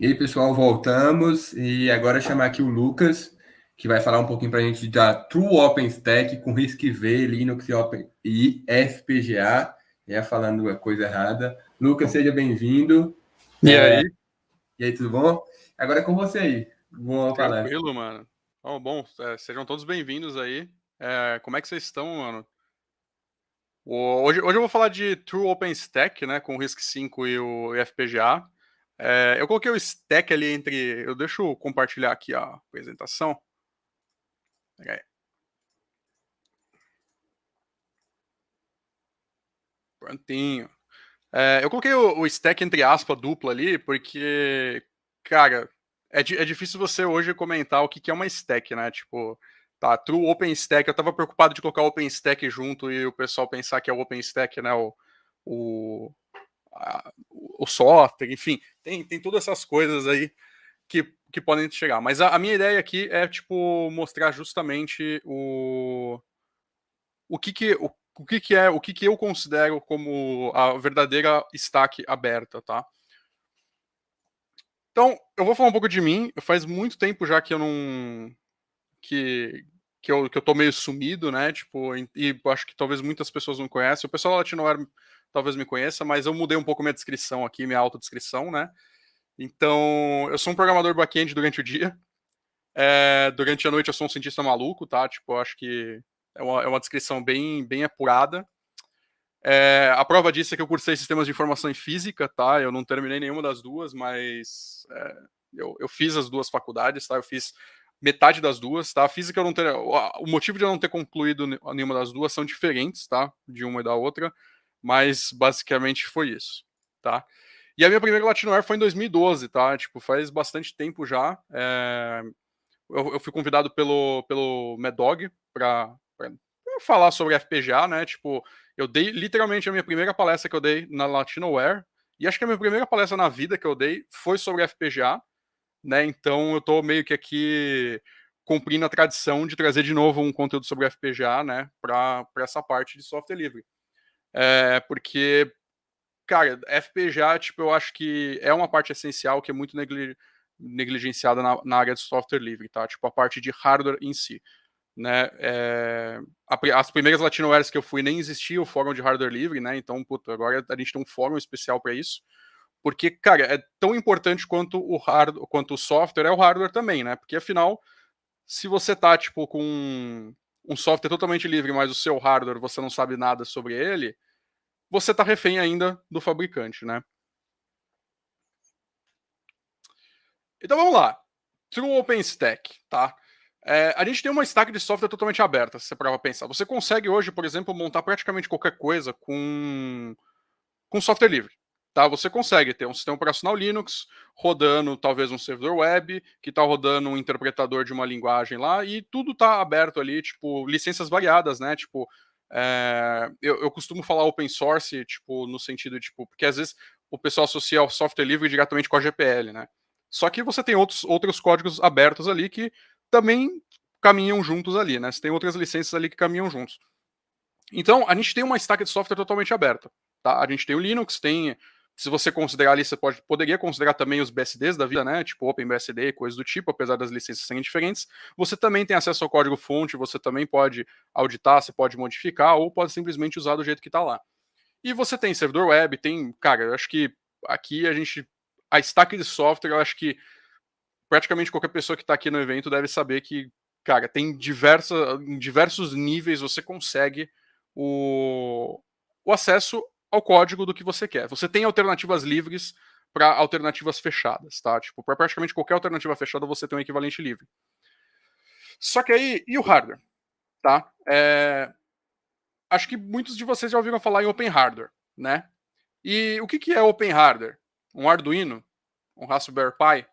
E aí, pessoal, voltamos. E agora chamar aqui o Lucas, que vai falar um pouquinho para a gente da True OpenStack com RISC-V, Linux e FPGA. Ia falando a coisa errada. Lucas, seja bem-vindo. E aí? E aí, tudo bom? Agora é com você aí. Boa palestra. Tranquilo, mano. Bom, sejam todos bem-vindos aí. Como é que vocês estão, mano? Hoje eu vou falar de True OpenStack, né, com o RISC-V e o FPGA. Eu coloquei o stack ali entre... Deixa eu compartilhar aqui a apresentação. Pera aí. Prontinho. Eu coloquei o stack entre aspas dupla ali, porque, cara, é difícil você hoje comentar o que é uma stack, né? Tipo, tá, True OpenStack, eu tava preocupado de colocar o OpenStack junto e o pessoal pensar que é o OpenStack, né? O, o software, enfim, tem todas essas coisas aí que podem chegar. Mas a minha ideia aqui é, tipo, mostrar justamente o que eu considero como a verdadeira stack aberta, tá? Então, eu vou falar um pouco de mim. Faz muito tempo já que eu não que eu tô meio sumido, né? Tipo, e acho que talvez muitas pessoas não conhecem. O pessoal latino-americano talvez me conheça, mas eu mudei um pouco minha descrição aqui, minha autodescrição, né? Então, eu sou um programador back-end durante o dia. Durante a noite eu sou um cientista maluco, tá? Tipo, eu acho que é uma descrição bem apurada. A prova disso é que eu cursei sistemas de informação em física, tá? Eu não terminei nenhuma das duas, mas eu fiz as duas faculdades, tá? Eu fiz metade das duas, tá? A física eu não ter... O motivo de eu não ter concluído nenhuma das duas são diferentes, tá? De uma e da outra, mas basicamente foi isso, tá? E a minha primeira Latinoair foi em 2012, tá? Tipo, faz bastante tempo já. Eu fui convidado pelo Medog para falar sobre FPGA, né? Tipo, eu dei literalmente a minha primeira palestra que eu dei na Latinoware, e acho que a minha primeira palestra na vida que eu dei foi sobre FPGA, né? Então eu tô meio que aqui cumprindo a tradição de trazer de novo um conteúdo sobre FPGA, né? Para essa parte de software livre. Porque, cara, FPGA, tipo, eu acho que é uma parte essencial que é muito negligenciada na área de software livre, tá? Tipo, a parte de hardware em si, né? As primeiras Latinowares que eu fui nem existia o fórum de hardware livre, né? Então, puta, agora a gente tem um fórum especial para isso, porque, cara, é tão importante quanto quanto o software é o hardware também, né? Porque afinal, se você tá tipo com um software totalmente livre, mas o seu hardware você não sabe nada sobre ele, você tá refém ainda do fabricante, né? Então vamos lá. True OpenStack, tá? A gente tem uma stack de software totalmente aberta, se você parar pra pensar. Você consegue hoje, por exemplo, montar praticamente qualquer coisa com software livre. Tá? Você consegue ter um sistema operacional Linux rodando talvez um servidor web, que está rodando um interpretador de uma linguagem lá, e tudo está aberto ali, tipo, licenças variadas, né? Tipo, eu costumo falar open source, tipo, no sentido, tipo, porque às vezes o pessoal associa o software livre diretamente com a GPL, né? Só que você tem outros códigos abertos ali que também caminham juntos ali, né? Você tem outras licenças ali que caminham juntos. Então, a gente tem uma stack de software totalmente aberta. Tá? A gente tem o Linux, se você considerar ali, você poderia considerar também os BSDs da vida, né? Tipo OpenBSD e coisas do tipo, apesar das licenças serem diferentes. Você também tem acesso ao código-fonte, você também pode auditar, você pode modificar, ou pode simplesmente usar do jeito que está lá. E você tem servidor web, cara, eu acho que aqui a stack de software, eu acho que praticamente qualquer pessoa que está aqui no evento deve saber que, cara, em diversos níveis você consegue o acesso ao código do que você quer. Você tem alternativas livres para alternativas fechadas, tá? Tipo, para praticamente qualquer alternativa fechada você tem um equivalente livre. Só que aí, e o hardware, tá? Acho que muitos de vocês já ouviram falar em Open Hardware, né? E o que é Open Hardware? Um Arduino, um Raspberry Pi,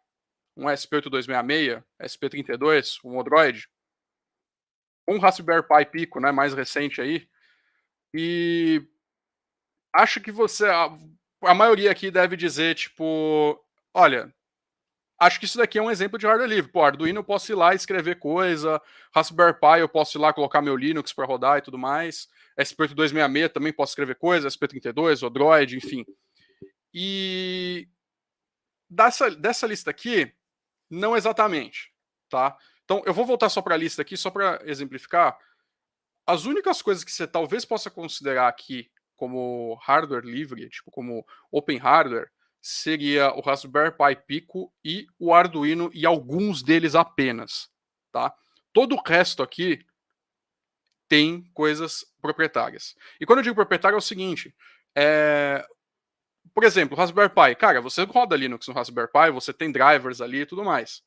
um SP8266, SP32, um Odroid, um Raspberry Pi Pico, né, mais recente aí. E acho que a maioria aqui deve dizer, tipo, olha, acho que isso daqui é um exemplo de hardware livre. Pô, Arduino eu posso ir lá e escrever coisa, Raspberry Pi eu posso ir lá colocar meu Linux para rodar e tudo mais, SP8266 também posso escrever coisa, SP32, Odroid, enfim. E Dessa lista aqui, não exatamente, tá? Então, eu vou voltar só para a lista aqui, só para exemplificar. As únicas coisas que você talvez possa considerar aqui como hardware livre, tipo como open hardware, seria o Raspberry Pi Pico e o Arduino e alguns deles apenas, tá? Todo o resto aqui tem coisas proprietárias. E quando eu digo proprietário é o seguinte, por exemplo, o Raspberry Pi, cara, você roda Linux no Raspberry Pi, você tem drivers ali e tudo mais.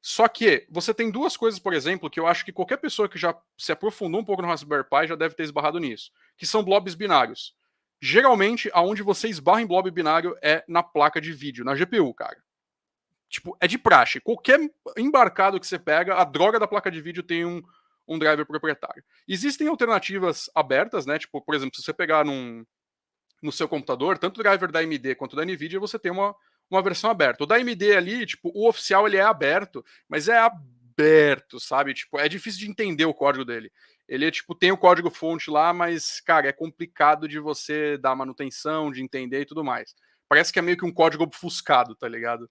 Só que você tem duas coisas, por exemplo, que eu acho que qualquer pessoa que já se aprofundou um pouco no Raspberry Pi já deve ter esbarrado nisso, que são blobs binários. Geralmente, aonde você esbarra em blob binário é na placa de vídeo, na GPU, cara. Tipo, é de praxe. Qualquer embarcado que você pega, a droga da placa de vídeo tem um driver proprietário. Existem alternativas abertas, né? Tipo, por exemplo, se você pegar no seu computador, tanto o driver da AMD quanto da NVIDIA, você tem uma versão aberta. O da AMD ali, tipo, o oficial ele é aberto, mas é aberto, sabe? Tipo, é difícil de entender o código dele. Ele, tipo, tem o código fonte lá, mas, cara, é complicado de você dar manutenção, de entender e tudo mais. Parece que é meio que um código obfuscado, tá ligado?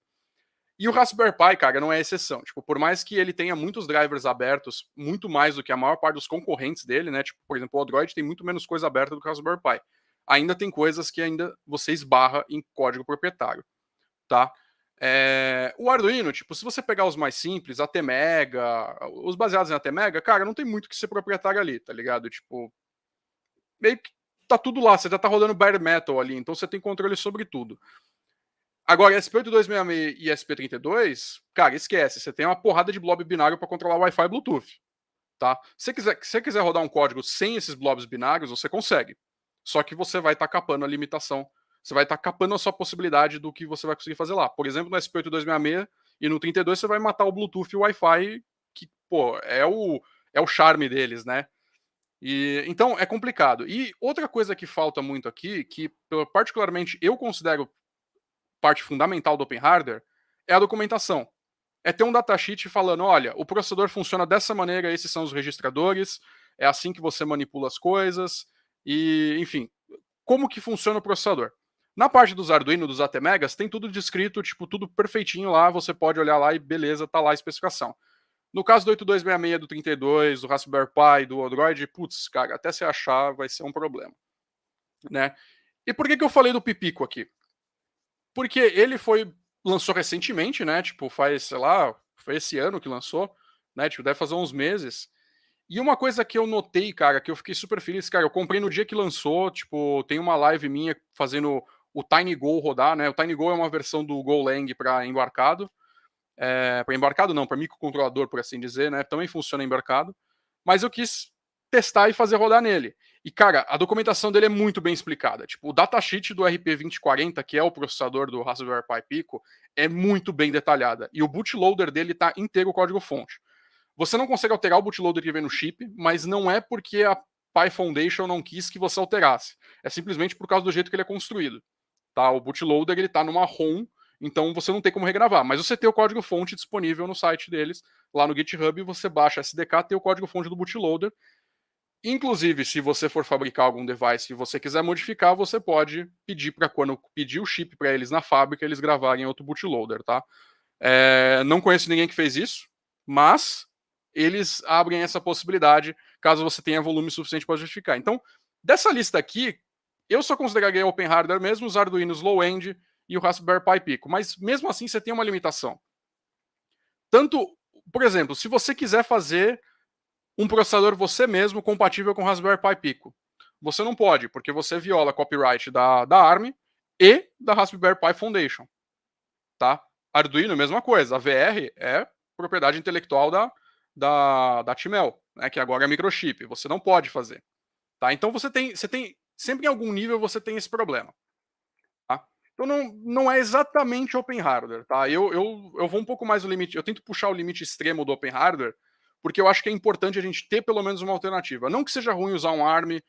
E o Raspberry Pi, cara, não é exceção. Tipo, por mais que ele tenha muitos drivers abertos, muito mais do que a maior parte dos concorrentes dele, né? Tipo, por exemplo, o Android tem muito menos coisa aberta do que o Raspberry Pi. Ainda tem coisas que ainda você esbarra em código proprietário, tá? O Arduino, tipo, se você pegar os mais simples, ATmega, os baseados em ATmega, cara, não tem muito que ser proprietário ali, tá ligado? Tipo, meio que tá tudo lá, você já tá rodando bare metal ali, então você tem controle sobre tudo. Agora, SP8266 e SP32, cara, esquece. Você tem uma porrada de blob binário para controlar Wi-Fi e Bluetooth. Tá? Se você quiser rodar um código sem esses blobs binários, você consegue. Só que você vai estar capando a limitação. Você vai estar capando a sua possibilidade do que você vai conseguir fazer lá. Por exemplo, no SP8266 e no 32 você vai matar o Bluetooth e o Wi-Fi, que, pô, é o charme deles, né? Então é complicado. E outra coisa que falta muito aqui, que particularmente eu considero parte fundamental do Open Hardware, é a documentação. É ter um datasheet falando, olha, o processador funciona dessa maneira, esses são os registradores, é assim que você manipula as coisas, e, enfim, como que funciona o processador. Na parte dos Arduino, dos ATmegas, tem tudo descrito, tipo, tudo perfeitinho lá, você pode olhar lá e beleza, tá lá a especificação. No caso do 8266, do 32, do Raspberry Pi, do Android, putz, cara, até se achar vai ser um problema, né? E por que eu falei do Pipico aqui? Porque ele lançou recentemente, né? Tipo, faz, sei lá, foi esse ano que lançou, né? Tipo, deve fazer uns meses. E uma coisa que eu notei, cara, que eu fiquei super feliz, cara, eu comprei no dia que lançou, tipo, tem uma live minha fazendo o TinyGo rodar, né? O TinyGo é uma versão do Golang para embarcado. Para embarcado não, para microcontrolador, por assim dizer, né? Também funciona embarcado. Mas eu quis testar e fazer rodar nele. E, cara, a documentação dele é muito bem explicada. Tipo, o datasheet do RP2040, que é o processador do Raspberry Pi Pico, é muito bem detalhada. E o bootloader dele tá inteiro código-fonte. Você não consegue alterar o bootloader que vem no chip, mas não é porque a Pi Foundation não quis que você alterasse. É simplesmente por causa do jeito que ele é construído. Tá? O bootloader ele tá numa ROM, então você não tem como regravar. Mas você tem o código-fonte disponível no site deles, lá no GitHub, você baixa SDK, tem o código-fonte do bootloader. Inclusive, se você for fabricar algum device e você quiser modificar, você pode pedir para quando pedir o chip para eles na fábrica, eles gravarem outro bootloader, tá? Não conheço ninguém que fez isso, mas eles abrem essa possibilidade caso você tenha volume suficiente para justificar. Então, dessa lista aqui, eu só consideraria Open Hardware mesmo os Arduinos low-end e o Raspberry Pi Pico, mas mesmo assim você tem uma limitação. Tanto, por exemplo, se você quiser fazer um processador você mesmo compatível com Raspberry Pi Pico. Você não pode, porque você viola copyright da ARM e da Raspberry Pi Foundation. Tá? Arduino, mesma coisa. A VR é propriedade intelectual da Atmel, né, que agora é microchip. Você não pode fazer. Tá? Então você tem sempre em algum nível você tem esse problema. Tá? Então não é exatamente open hardware. Tá? Eu vou um pouco mais no limite. Eu tento puxar o limite extremo do open hardware, porque eu acho que é importante a gente ter pelo menos uma alternativa. Não que seja ruim usar um ARM,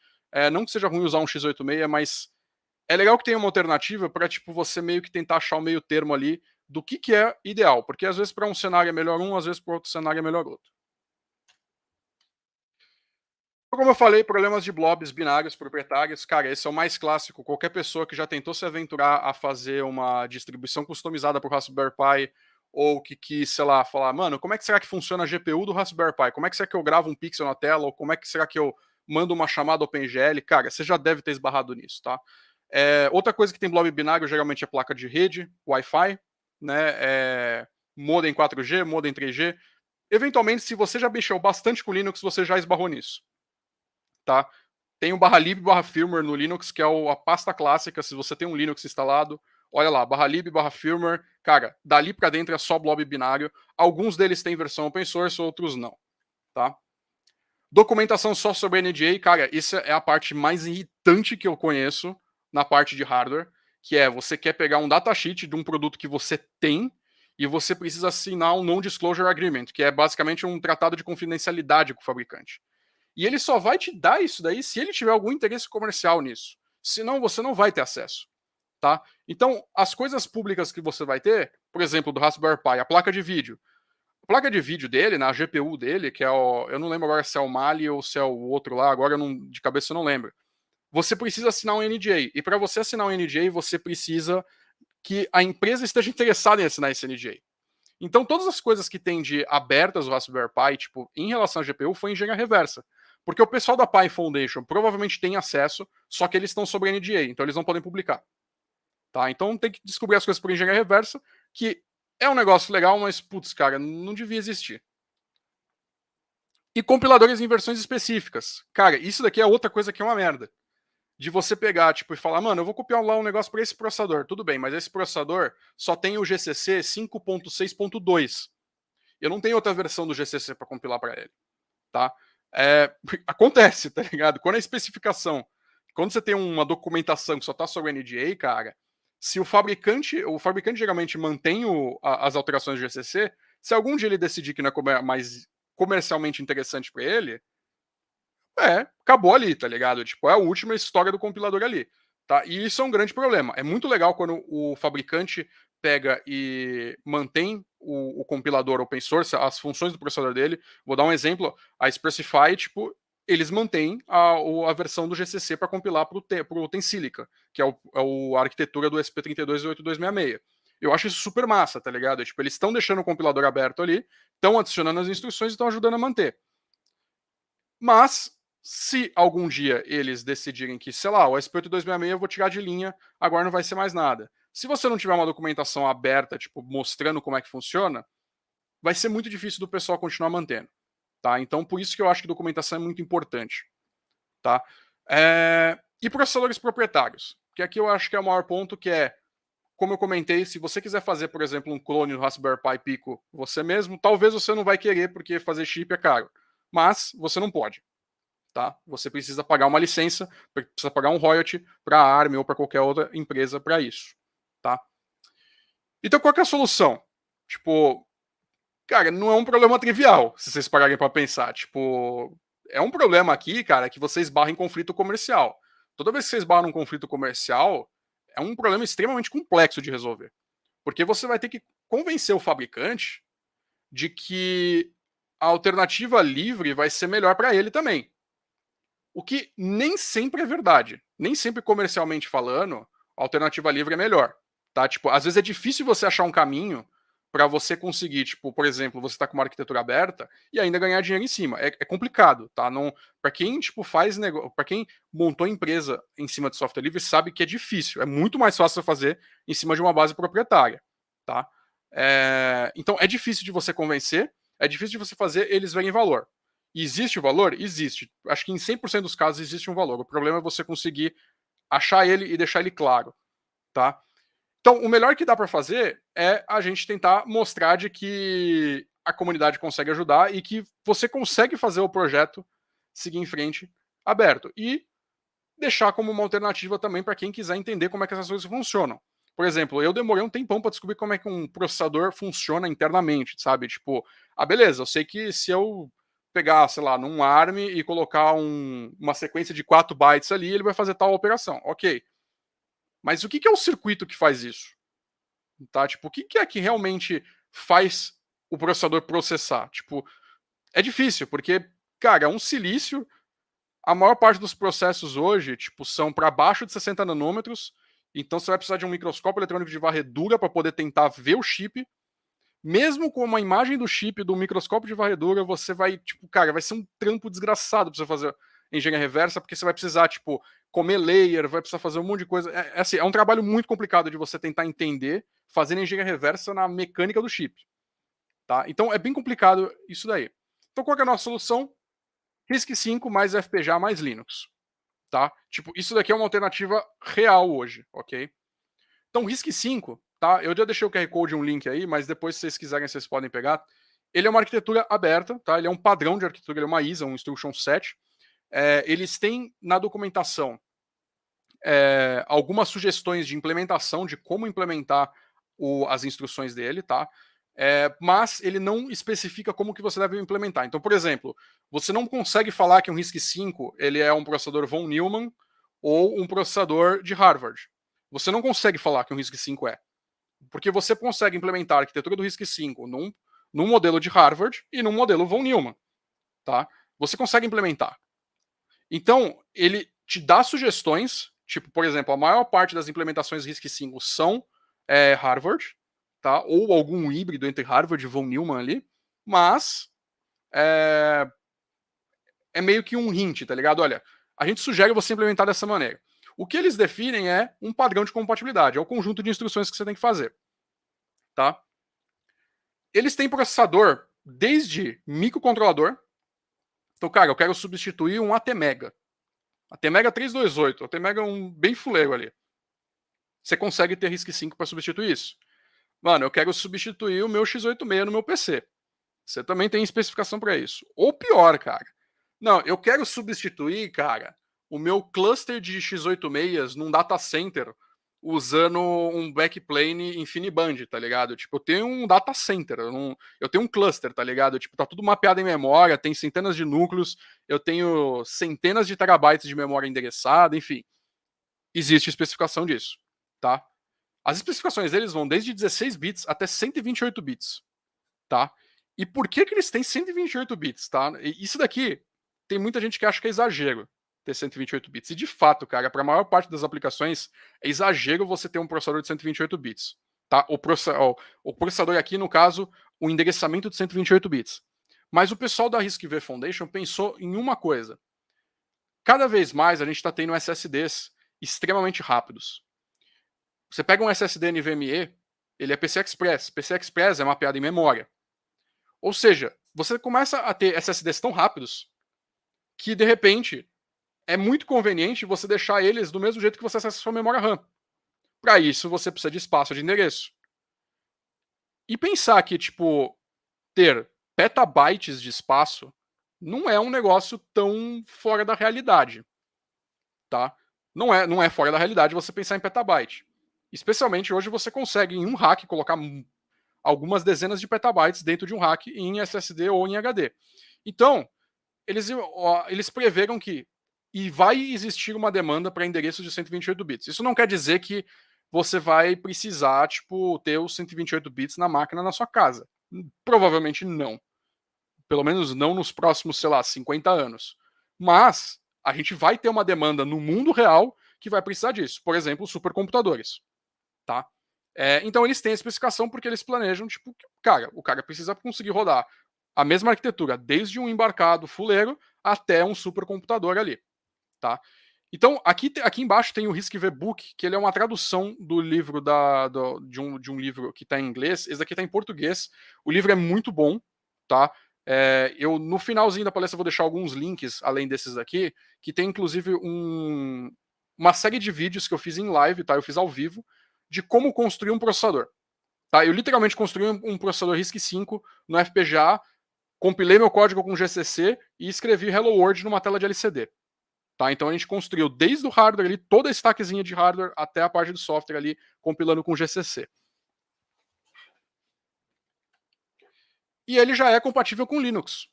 não que seja ruim usar um x86, mas é legal que tenha uma alternativa para tipo, você meio que tentar achar o meio termo ali do que é ideal. Porque às vezes para um cenário é melhor um, às vezes para outro cenário é melhor outro. Como eu falei, problemas de blobs binários proprietários, cara, esse é o mais clássico. Qualquer pessoa que já tentou se aventurar a fazer uma distribuição customizada para o Raspberry Pi, ou que quis, sei lá, falar, mano, como é que será que funciona a GPU do Raspberry Pi? Como é que será que eu gravo um pixel na tela? Ou como é que será que eu mando uma chamada OpenGL? Cara, você já deve ter esbarrado nisso, tá? Outra coisa que tem blob binário geralmente é placa de rede, Wi-Fi, né? Modem 4G, modem 3G. Eventualmente, se você já mexeu bastante com Linux, você já esbarrou nisso. Tá? Tem o /lib /firmware no Linux, que é a pasta clássica. Se você tem um Linux instalado, olha lá, /lib /firmware, cara, dali para dentro é só blob binário. Alguns deles têm versão open source, outros não, tá? Documentação só sobre NDA, cara, isso é a parte mais irritante que eu conheço na parte de hardware, que é você quer pegar um datasheet de um produto que você tem e você precisa assinar um Non-Disclosure Agreement, que é basicamente um tratado de confidencialidade com o fabricante. E ele só vai te dar isso daí se ele tiver algum interesse comercial nisso. Senão, você não vai ter acesso. Tá? Então, as coisas públicas que você vai ter, por exemplo, do Raspberry Pi, a placa de vídeo. A placa de vídeo dele, na GPU dele, que é o. Eu não lembro agora se é o Mali ou se é o outro lá, agora de cabeça eu não lembro. Você precisa assinar um NDA. E para você assinar um NDA, você precisa que a empresa esteja interessada em assinar esse NDA. Então, todas as coisas que tem de abertas o Raspberry Pi, tipo, em relação à GPU, foi engenharia reversa. Porque o pessoal da Pi Foundation provavelmente tem acesso, só que eles estão sobre NDA, então eles não podem publicar. Tá? Então tem que descobrir as coisas por engenharia reversa, que é um negócio legal, mas, putz, cara, não devia existir. E compiladores em versões específicas. Cara, isso daqui é outra coisa que é uma merda. De você pegar, tipo, e falar, mano, eu vou copiar lá um negócio para esse processador. Tudo bem, mas esse processador só tem o GCC 5.6.2. Eu não tenho outra versão do GCC para compilar para ele, tá? Acontece, tá ligado? Quando a especificação, quando você tem uma documentação que só tá sobre NDA, cara, se o fabricante geralmente mantém as alterações do GCC, se algum dia ele decidir que não é mais comercialmente interessante para ele, acabou ali, tá ligado? Tipo, é a última história do compilador ali, tá? E isso é um grande problema. É muito legal quando o fabricante pega e mantém o compilador open source, as funções do processador dele. Vou dar um exemplo, a Expressify, tipo, eles mantêm a versão do GCC para compilar para o Tensilica, que é a arquitetura do SP32 e 8266. Eu acho isso super massa, tá ligado? Tipo, eles estão deixando o compilador aberto ali, estão adicionando as instruções e estão ajudando a manter. Mas, se algum dia eles decidirem que, sei lá, o SP8266 eu vou tirar de linha, agora não vai ser mais nada. Se você não tiver uma documentação aberta, tipo, mostrando como é que funciona, vai ser muito difícil do pessoal continuar mantendo. Tá? Então, por isso que eu acho que documentação é muito importante. Tá? E processadores proprietários, que aqui eu acho que é o maior ponto, que é, como eu comentei, se você quiser fazer, por exemplo, um clone do Raspberry Pi Pico você mesmo, talvez você não vai querer, porque fazer chip é caro. Mas você não pode. Tá? Você precisa pagar uma licença, precisa pagar um royalty para a ARM ou para qualquer outra empresa para isso. Tá? Então, qual que é a solução? Tipo, cara, não é um problema trivial, se vocês pararem para pensar. Tipo, é um problema aqui, cara, que você esbarra em conflito comercial. Toda vez que você esbarra num conflito comercial, é um problema extremamente complexo de resolver. Porque você vai ter que convencer o fabricante de que a alternativa livre vai ser melhor para ele também. O que nem sempre é verdade. Nem sempre, comercialmente falando, a alternativa livre é melhor. Tá? Tipo, às vezes é difícil você achar um caminho para você conseguir, tipo, por exemplo, você está com uma arquitetura aberta e ainda ganhar dinheiro em cima. É complicado, tá? Não, para quem tipo faz negócio, para quem montou empresa em cima de software livre, sabe que é difícil. É muito mais fácil fazer em cima de uma base proprietária, tá? Então é difícil de você convencer, é difícil de você fazer eles verem valor. E existe o valor? Existe. Acho que em 100% dos casos existe um valor. O problema é você conseguir achar ele e deixar ele claro, tá? Então, o melhor que dá para fazer é a gente tentar mostrar de que a comunidade consegue ajudar e que você consegue fazer o projeto seguir em frente aberto. E deixar como uma alternativa também para quem quiser entender como é que essas coisas funcionam. Por exemplo, eu demorei um tempão para descobrir como é que um processador funciona internamente, sabe? Tipo, beleza, eu sei que se eu pegar, sei lá, num ARM e colocar uma sequência de 4 bytes ali, ele vai fazer tal operação. Ok. Mas o que é o circuito que faz isso? Tá? Tipo, o que é que realmente faz o processador processar? Tipo, é difícil, porque, cara, é um silício A maior parte dos processos hoje, tipo, são para baixo de 60 nanômetros, então você vai precisar de um microscópio eletrônico de varredura para poder tentar ver o chip. Mesmo com uma imagem do chip do microscópio de varredura, você vai, tipo, cara, vai ser um trampo desgraçado para você fazer engenharia reversa, porque você vai precisar, tipo, comer layer, vai precisar fazer um monte de coisa. Assim, é um trabalho muito complicado de você tentar entender fazendo engenharia reversa na mecânica do chip. Tá? Então é bem complicado isso daí. Então qual que é a nossa solução? RISC-V mais FPGA mais Linux. Tá? Tipo, isso daqui é uma alternativa real hoje, ok? Então, RISC-V, tá? Eu já deixei o QR Code um link aí, mas depois, se vocês quiserem, vocês podem pegar. Ele é uma arquitetura aberta, tá? Ele é um padrão de arquitetura, ele é uma ISA, um Instruction Set. Eles têm na documentação algumas sugestões de implementação, de como implementar as instruções dele, tá? Mas ele não especifica como que você deve implementar. Então, por exemplo, você não consegue falar que um RISC-V ele é um processador von Neumann ou um processador de Harvard. Você não consegue falar que um RISC-V é. Porque você consegue implementar a arquitetura do RISC-V num modelo de Harvard e num modelo von Neumann. Tá? Você consegue implementar. Então, ele te dá sugestões, tipo, por exemplo, a maior parte das implementações RISC-V são Harvard, tá? Ou algum híbrido entre Harvard e von Neumann ali, mas é meio que um hint, tá ligado? Olha, a gente sugere você implementar dessa maneira. O que eles definem é um padrão de compatibilidade, é o conjunto de instruções que você tem que fazer, tá? Eles têm processador desde microcontrolador. Então, cara, eu quero substituir um ATmega. ATmega 328, ATmega é um bem fuleiro ali. Você consegue ter RISC-V para substituir isso. Mano, eu quero substituir o meu x86 no meu PC. Você também tem especificação para isso. Ou pior, cara. Não, eu quero substituir, cara, o meu cluster de x86 num data center usando um backplane InfiniBand, tá ligado? Tipo, eu tenho um data center, eu tenho um cluster, tá ligado? Tipo, tá tudo mapeado em memória, tem centenas de núcleos, eu tenho centenas de terabytes de memória endereçada, enfim. Existe especificação disso, tá? As especificações deles vão desde 16 bits até 128 bits, tá? E por que eles têm 128 bits, tá? Isso daqui, tem muita gente que acha que é exagero ter 128 bits. E de fato, cara, para a maior parte das aplicações, é exagero você ter um processador de 128 bits, tá? O processador aqui, no caso, o endereçamento de 128 bits. Mas o pessoal da RISC-V Foundation pensou em uma coisa. Cada vez mais a gente está tendo SSDs extremamente rápidos. Você pega um SSD NVMe, ele é PCI Express. PCI Express é mapeado em memória. Ou seja, você começa a ter SSDs tão rápidos que, de repente, é muito conveniente você deixar eles do mesmo jeito que você acessa a sua memória RAM. Para isso, você precisa de espaço de endereço. E pensar que, tipo, ter petabytes de espaço não é um negócio tão fora da realidade, tá? Não é fora da realidade você pensar em petabyte. Especialmente hoje você consegue em um rack colocar algumas dezenas de petabytes dentro de um rack em SSD ou em HD. Então, eles preveram que vai existir uma demanda para endereços de 128 bits. Isso não quer dizer que você vai precisar, tipo, ter os 128 bits na máquina na sua casa. Provavelmente não. Pelo menos não nos próximos, sei lá, 50 anos. Mas a gente vai ter uma demanda no mundo real que vai precisar disso. Por exemplo, supercomputadores. Tá? Então eles têm a especificação porque eles planejam, tipo, cara, o cara precisa conseguir rodar a mesma arquitetura, desde um embarcado fuleiro até um supercomputador ali, tá? Então, aqui embaixo tem o RISC-V Book, que ele é uma tradução do livro de um livro que está em inglês. Esse daqui está em português. O livro é muito bom, tá? Eu, no finalzinho da palestra, vou deixar alguns links, além desses aqui, que tem, inclusive, uma série de vídeos que eu fiz em live, tá? Eu fiz ao vivo, de como construir um processador. Tá? Eu literalmente construí um processador RISC-V no FPGA, compilei meu código com GCC e escrevi Hello World numa tela de LCD. Tá? Então a gente construiu desde o hardware ali, toda a stackzinha de hardware até a parte do software ali, compilando com GCC. E ele já é compatível com Linux.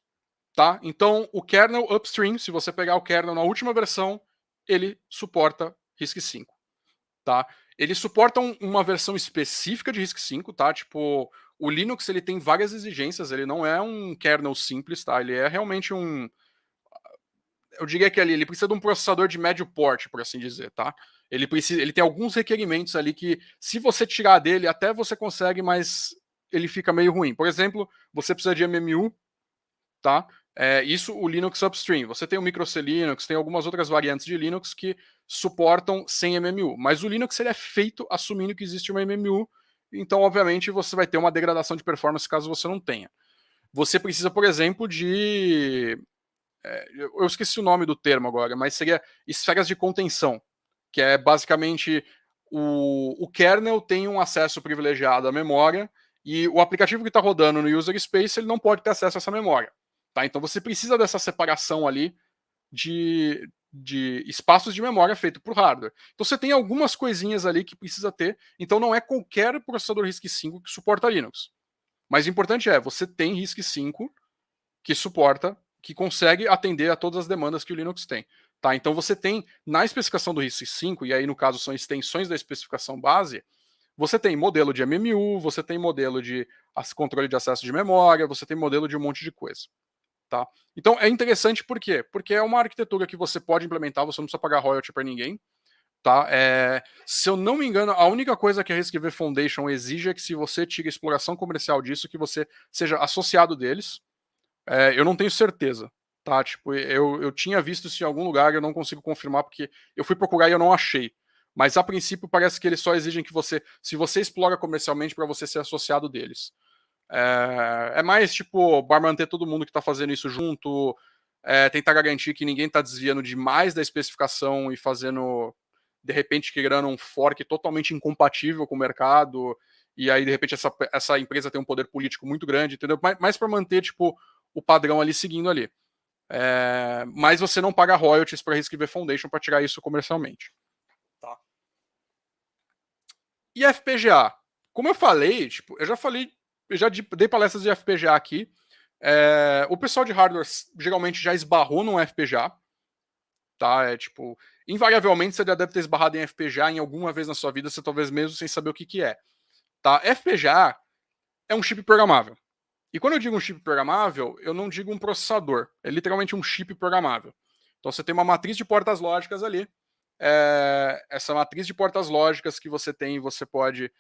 Tá? Então o kernel upstream, se você pegar o kernel na última versão, ele suporta RISC-V. Tá? Eles suportam uma versão específica de RISC-V, tá? Tipo, o Linux ele tem várias exigências, ele não é um kernel simples, tá? Ele é realmente eu diria que ali ele precisa de um processador de médio porte, por assim dizer, tá? Ele tem alguns requerimentos ali que, se você tirar dele, até você consegue, mas ele fica meio ruim. Por exemplo, você precisa de MMU, tá? Isso o Linux Upstream. Você tem o microC Linux, tem algumas outras variantes de Linux que suportam sem MMU. Mas o Linux ele é feito assumindo que existe uma MMU, então, obviamente, você vai ter uma degradação de performance caso você não tenha. Você precisa, por exemplo, de... eu esqueci o nome do termo agora, mas seria esferas de contenção, que é basicamente o kernel tem um acesso privilegiado à memória e o aplicativo que está rodando no user space ele não pode ter acesso a essa memória. Tá? Então você precisa dessa separação ali de espaços de memória feito por hardware. Então você tem algumas coisinhas ali que precisa ter. Então não é qualquer processador RISC-V que suporta Linux. Mas o importante é, você tem RISC-V que suporta, que consegue atender a todas as demandas que o Linux tem. Tá? Então você tem, na especificação do RISC-V, e aí no caso são extensões da especificação base, você tem modelo de MMU, você tem modelo de controle de acesso de memória, você tem modelo de um monte de coisa. Tá? Então é interessante por quê? Porque é uma arquitetura que você pode implementar, você não precisa pagar royalty para ninguém. Tá? Se eu não me engano, a única coisa que a RISC-V Foundation exige é que se você tira exploração comercial disso, que você seja associado deles. Eu não tenho certeza, tá? Tipo, eu tinha visto isso em algum lugar, eu não consigo confirmar porque eu fui procurar e eu não achei. Mas a princípio parece que eles só exigem que você, se você explora comercialmente, para você ser associado deles. É mais tipo, para manter todo mundo que está fazendo isso junto, tentar garantir que ninguém está desviando demais da especificação e fazendo, de repente, criando um fork totalmente incompatível com o mercado, e aí, de repente, essa empresa tem um poder político muito grande, entendeu? Mais para manter, tipo, o padrão ali seguindo ali. Mas você não paga royalties para a RISC-V Foundation para tirar isso comercialmente. Tá. E FPGA? Como eu falei, tipo, eu já dei palestras de FPGA aqui. O pessoal de hardware geralmente já esbarrou num FPGA. Tá? Tipo, invariavelmente você já deve ter esbarrado em FPGA em alguma vez na sua vida, você talvez mesmo sem saber o que é. Tá? FPGA é um chip programável. E quando eu digo um chip programável, eu não digo um processador. É literalmente um chip programável. Então você tem uma matriz de portas lógicas ali. Essa matriz de portas lógicas que você tem, você pode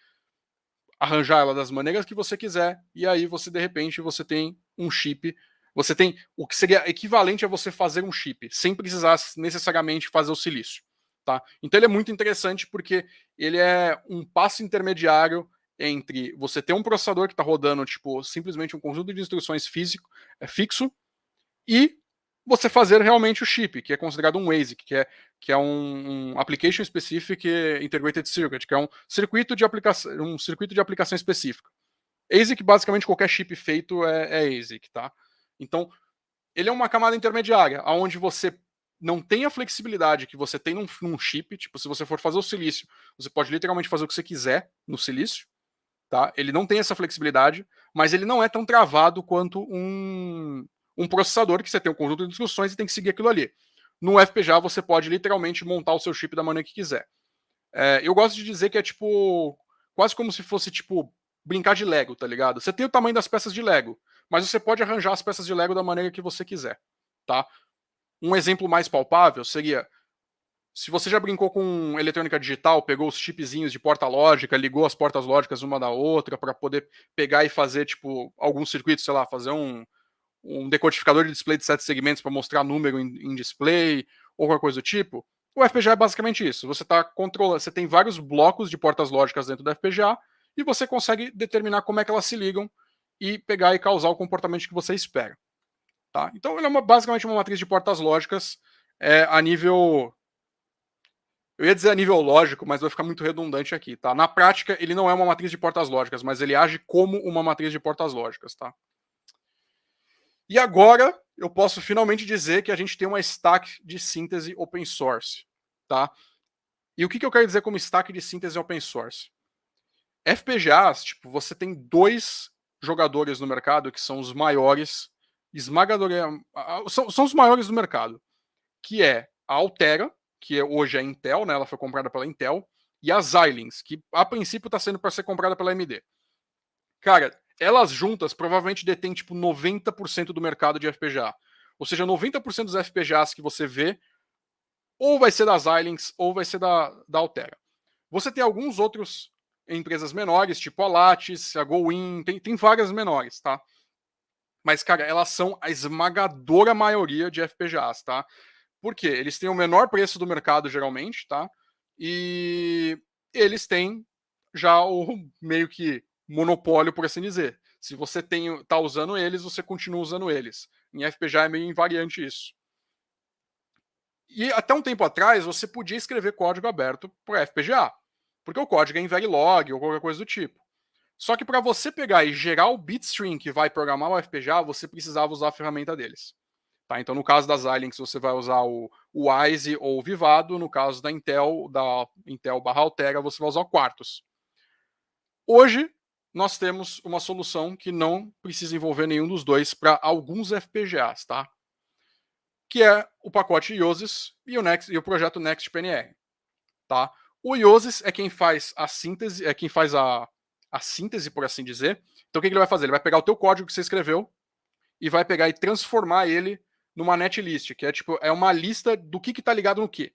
arranjar ela das maneiras que você quiser. E aí você, de repente, você tem um chip. Você tem o que seria equivalente a você fazer um chip, sem precisar necessariamente fazer o silício. Tá? Então ele é muito interessante porque ele é um passo intermediário entre você ter um processador que está rodando tipo simplesmente um conjunto de instruções fixo e você fazer realmente o chip, que é considerado um ASIC, que é um Application Specific Integrated Circuit, que é um circuito de aplicação específica. ASIC, basicamente qualquer chip feito é ASIC, tá? Então, ele é uma camada intermediária, onde você não tem a flexibilidade que você tem num chip, tipo, se você for fazer o silício, você pode literalmente fazer o que você quiser no silício, tá? Ele não tem essa flexibilidade, mas ele não é tão travado quanto um processador que você tem um conjunto de instruções e tem que seguir aquilo ali. No FPGA você pode literalmente montar o seu chip da maneira que quiser. Eu gosto de dizer que é tipo quase como se fosse tipo brincar de Lego, tá ligado? Você tem o tamanho das peças de Lego, mas você pode arranjar as peças de Lego da maneira que você quiser, tá? Um exemplo mais palpável seria se você já brincou com eletrônica digital, pegou os chipzinhos de porta lógica, ligou as portas lógicas uma da outra para poder pegar e fazer tipo algum circuito, sei lá, fazer um decodificador de display de 7 segmentos para mostrar número em display ou qualquer coisa do tipo. O FPGA é basicamente isso. Você tá controlando, você tem vários blocos de portas lógicas dentro do FPGA e você consegue determinar como é que elas se ligam e pegar e causar o comportamento que você espera. Tá? Então ele é basicamente uma matriz de portas lógicas a nível... Eu ia dizer a nível lógico, mas vai ficar muito redundante aqui, tá? Na prática, ele não é uma matriz de portas lógicas, mas ele age como uma matriz de portas lógicas, tá? E agora, eu posso finalmente dizer que a gente tem uma stack de síntese open source, tá? E o que eu quero dizer como stack de síntese open source? FPGAs, tipo, você tem 2 jogadores no mercado que são os maiores, são os maiores do mercado, que é a Altera, que hoje é Intel, né? Ela foi comprada pela Intel, e a Xilinx, que a princípio está sendo para ser comprada pela AMD. Cara, elas juntas provavelmente detêm tipo 90% do mercado de FPGA. Ou seja, 90% dos FPGAs que você vê ou vai ser da Xilinx ou vai ser da Altera. Você tem alguns outros empresas menores, tipo a Lattice, a GoWin, tem várias menores, tá? Mas, cara, elas são a esmagadora maioria de FPGAs, tá? Por quê? Eles têm o menor preço do mercado, geralmente, tá? E eles têm já o meio que monopólio, por assim dizer. Se você tá usando eles, você continua usando eles. Em FPGA é meio invariante isso. E até um tempo atrás, você podia escrever código aberto para FPGA, porque o código é em Verilog ou qualquer coisa do tipo. Só que para você pegar e gerar o bitstream que vai programar o FPGA, você precisava usar a ferramenta deles. Tá? Então, no caso das Xilinx, você vai usar o Wise ou o Vivado. No caso da Intel Altera, você vai usar o Quartus. Hoje, nós temos uma solução que não precisa envolver nenhum dos dois para alguns FPGAs, tá? Que é o pacote IOSIS e o projeto NextPNR. Tá? O IOSIS é quem faz a síntese, a síntese, por assim dizer. Então, o que ele vai fazer? Ele vai pegar o teu código que você escreveu e vai pegar e transformar ele numa netlist, que é uma lista do que está ligado no que.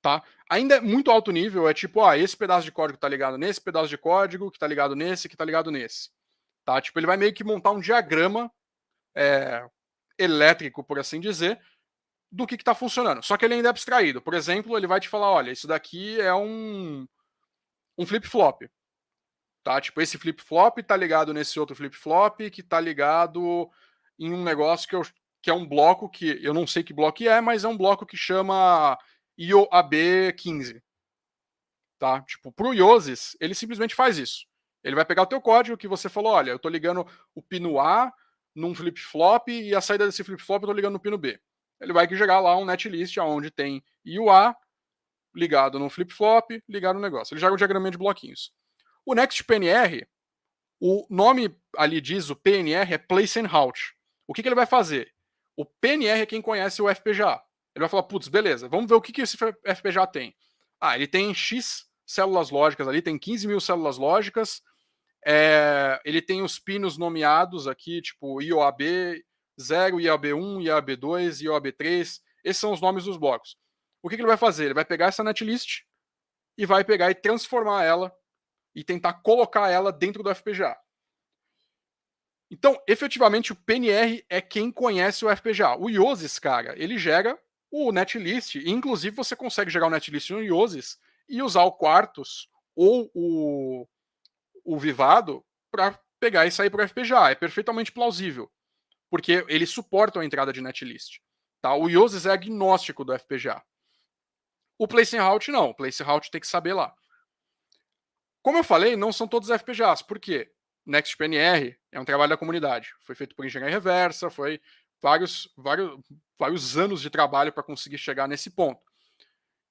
Tá? Ainda é muito alto nível, é tipo, esse pedaço de código está ligado nesse pedaço de código, que está ligado nesse, que está ligado nesse. Tá? Tipo, ele vai meio que montar um diagrama elétrico, por assim dizer, do que está funcionando. Só que ele ainda é abstraído. Por exemplo, ele vai te falar, olha, isso daqui é um flip-flop. Tá? Tipo, esse flip-flop tá ligado nesse outro flip-flop, que tá ligado em um negócio que é um bloco que eu não sei que bloco é, mas é um bloco que chama IOAB15. Tá? Tipo, pro IOSIS, ele simplesmente faz isso. Ele vai pegar o teu código que você falou, olha, eu tô ligando o pino A num flip-flop e a saída desse flip-flop eu tô ligando no pino B. Ele vai gerar lá um netlist onde tem IOA ligado no flip-flop, ligado no negócio. Ele gera um diagraminha de bloquinhos. O NextPNR, o nome ali diz, o PNR é Place and Route. O que ele vai fazer? O PNR é quem conhece o FPGA. Ele vai falar, putz, beleza, vamos ver o que esse FPGA tem. Ele tem X células lógicas ali, tem 15 mil células lógicas, ele tem os pinos nomeados aqui, tipo IOAB 0, IOAB1, IOAB2, IOAB3, esses são os nomes dos blocos. O que ele vai fazer? Ele vai pegar essa netlist e vai pegar e transformar ela e tentar colocar ela dentro do FPGA. Então, efetivamente, o PNR é quem conhece o FPGA. O IOSIS, cara, ele gera o netlist, e inclusive você consegue gerar o netlist no IOSIS e usar o Quartus ou o Vivado para pegar e sair para o FPGA. É perfeitamente plausível, porque eles suportam a entrada de netlist. Tá? O IOSIS é agnóstico do FPGA. O Place and Route não. O Place and Route tem que saber lá. Como eu falei, não são todos FPGAs. Por quê? NextPNR é um trabalho da comunidade. Foi feito por engenharia reversa, foi vários anos de trabalho para conseguir chegar nesse ponto.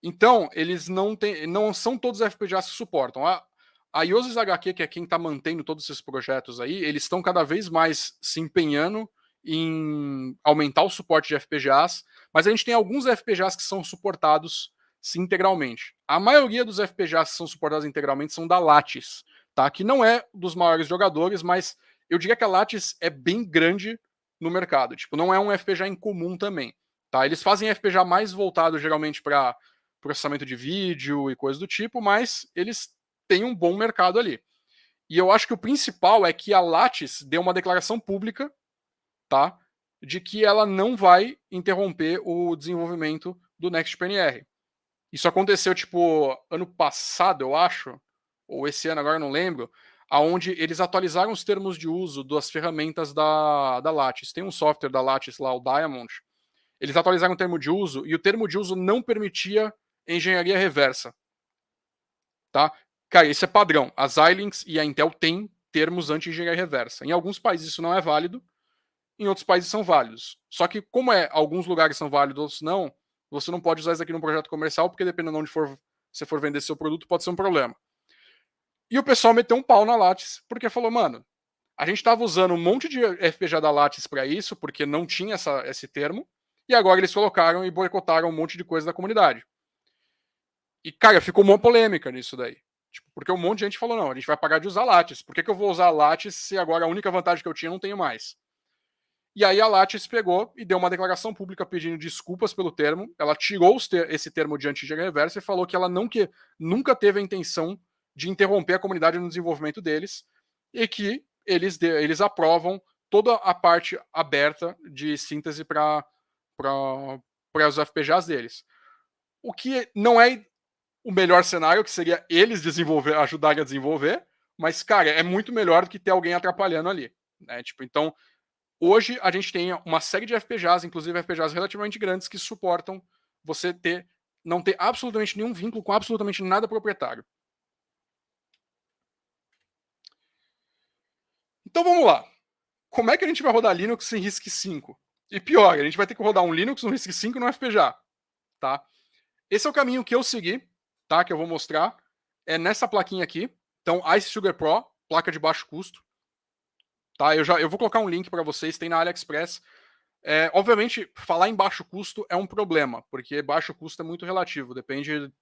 Então, eles não são todos FPGAs que suportam. A IOSIS HQ, que é quem está mantendo todos esses projetos aí, eles estão cada vez mais se empenhando em aumentar o suporte de FPGAs, mas a gente tem alguns FPGAs que são suportados integralmente. A maioria dos FPGAs que são suportados integralmente são da Lattice, tá? Que não é dos maiores jogadores, mas eu diria que a Lattice é bem grande no mercado. Tipo, não é um FPGA incomum também, tá? Eles fazem FPGA mais voltado geralmente para processamento de vídeo e coisas do tipo, mas eles têm um bom mercado ali. E eu acho que o principal é que a Lattice deu uma declaração pública, tá? De que ela não vai interromper o desenvolvimento do NextPNR. Isso aconteceu, tipo, ano passado, eu acho, ou esse ano, agora eu não lembro, aonde eles atualizaram os termos de uso das ferramentas da Lattice. Tem um software da Lattice lá, o Diamond. Eles atualizaram o termo de uso e o termo de uso não permitia engenharia reversa. Tá? Cara, isso é padrão. A Xilinx e a Intel têm termos anti-engenharia reversa. Em alguns países isso não é válido, em outros países são válidos. Só que, como alguns lugares são válidos, outros não, você não pode usar isso aqui no projeto comercial, porque dependendo de onde você for vender seu produto, pode ser um problema. E o pessoal meteu um pau na Lattice, porque falou, mano, a gente estava usando um monte de FPGA da Lattice para isso, porque não tinha esse termo, e agora eles colocaram e boicotaram um monte de coisa da comunidade. E, cara, ficou uma polêmica nisso daí. Tipo, porque um monte de gente falou, não, a gente vai parar de usar Lattice. Por que eu vou usar Lattice se agora a única vantagem que eu tinha eu não tenho mais? E aí a Lattice pegou e deu uma declaração pública pedindo desculpas pelo termo. Ela tirou esse termo de anti-engenharia reversa e falou que ela nunca teve a intenção de interromper a comunidade no desenvolvimento deles e que eles aprovam toda a parte aberta de síntese para os FPGAs deles. O que não é o melhor cenário, que seria eles ajudarem a desenvolver, mas, cara, é muito melhor do que ter alguém atrapalhando ali. Né? Tipo, então, hoje a gente tem uma série de FPGAs, inclusive FPGAs relativamente grandes, que suportam você não ter absolutamente nenhum vínculo com absolutamente nada proprietário. Então vamos lá. Como é que a gente vai rodar Linux sem RISC-V? E pior, a gente vai ter que rodar um Linux no RISC-V no FPGA. Tá? Esse é o caminho que eu segui, tá? Que eu vou mostrar. É nessa plaquinha aqui. Então, Ice Sugar Pro, placa de baixo custo. Tá? Eu vou colocar um link para vocês, tem na AliExpress. Obviamente, falar em baixo custo é um problema, porque baixo custo é muito relativo, depende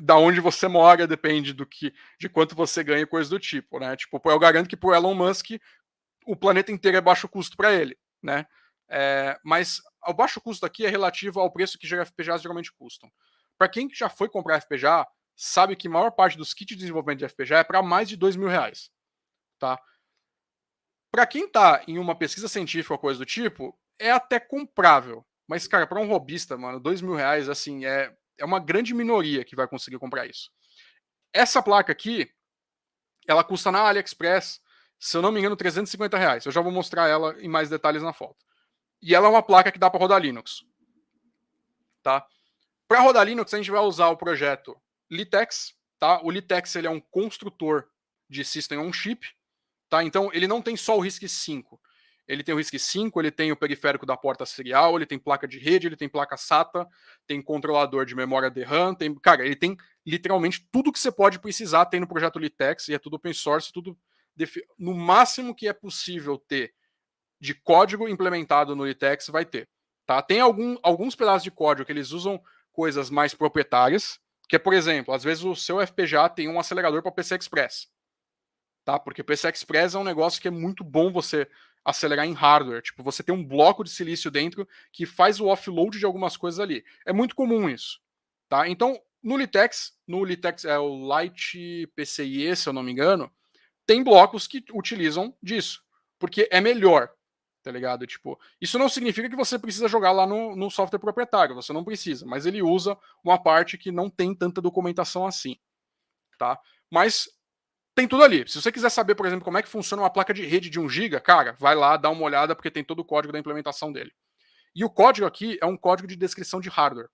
da onde você mora, depende de quanto você ganha, coisa do tipo, né? Tipo, eu garanto que pro Elon Musk o planeta inteiro é baixo custo para ele, né? Mas o baixo custo aqui é relativo ao preço que FPGAs geralmente custam. Para quem já foi comprar FPGA, sabe que a maior parte dos kits de desenvolvimento de FPGA é para mais de R$2.000, tá? Para quem tá em uma pesquisa científica ou coisa do tipo, é até comprável. Mas, cara, para um robista, mano, R$2.000, assim, é uma grande minoria que vai conseguir comprar isso. Essa placa aqui, ela custa na AliExpress, se eu não me engano, R$350. Eu já vou mostrar ela em mais detalhes na foto. E ela é uma placa que dá para rodar Linux. Tá? Para rodar Linux, a gente vai usar o projeto Litex. Tá? O Litex ele é um construtor de System on Chip. Tá? Então, ele não tem só o RISC-V. Ele tem o RISC-V, ele tem o periférico da porta serial, ele tem placa de rede, ele tem placa SATA, tem controlador de memória DRAM, cara, ele tem literalmente tudo que você pode precisar, tem no projeto Litex, e é tudo open source, tudo no máximo que é possível ter de código implementado no Litex vai ter. Tá? Tem alguns pedaços de código que eles usam coisas mais proprietárias, que é, por exemplo, às vezes o seu FPGA tem um acelerador para PCI Express. Tá? Porque o PCI Express é um negócio que é muito bom você acelerar em hardware. Tipo, você tem um bloco de silício dentro que faz o offload de algumas coisas ali. É muito comum isso. Tá? Então, no Litex é o Lite PCIe, se eu não me engano, tem blocos que utilizam disso. Porque é melhor. Tá ligado? Tipo, isso não significa que você precisa jogar lá no software proprietário. Você não precisa. Mas ele usa uma parte que não tem tanta documentação assim. Tá? Mas tem tudo ali. Se você quiser saber, por exemplo, como é que funciona uma placa de rede de 1 GB, cara, vai lá, dá uma olhada, porque tem todo o código da implementação dele. E o código aqui é um código de descrição de hardware.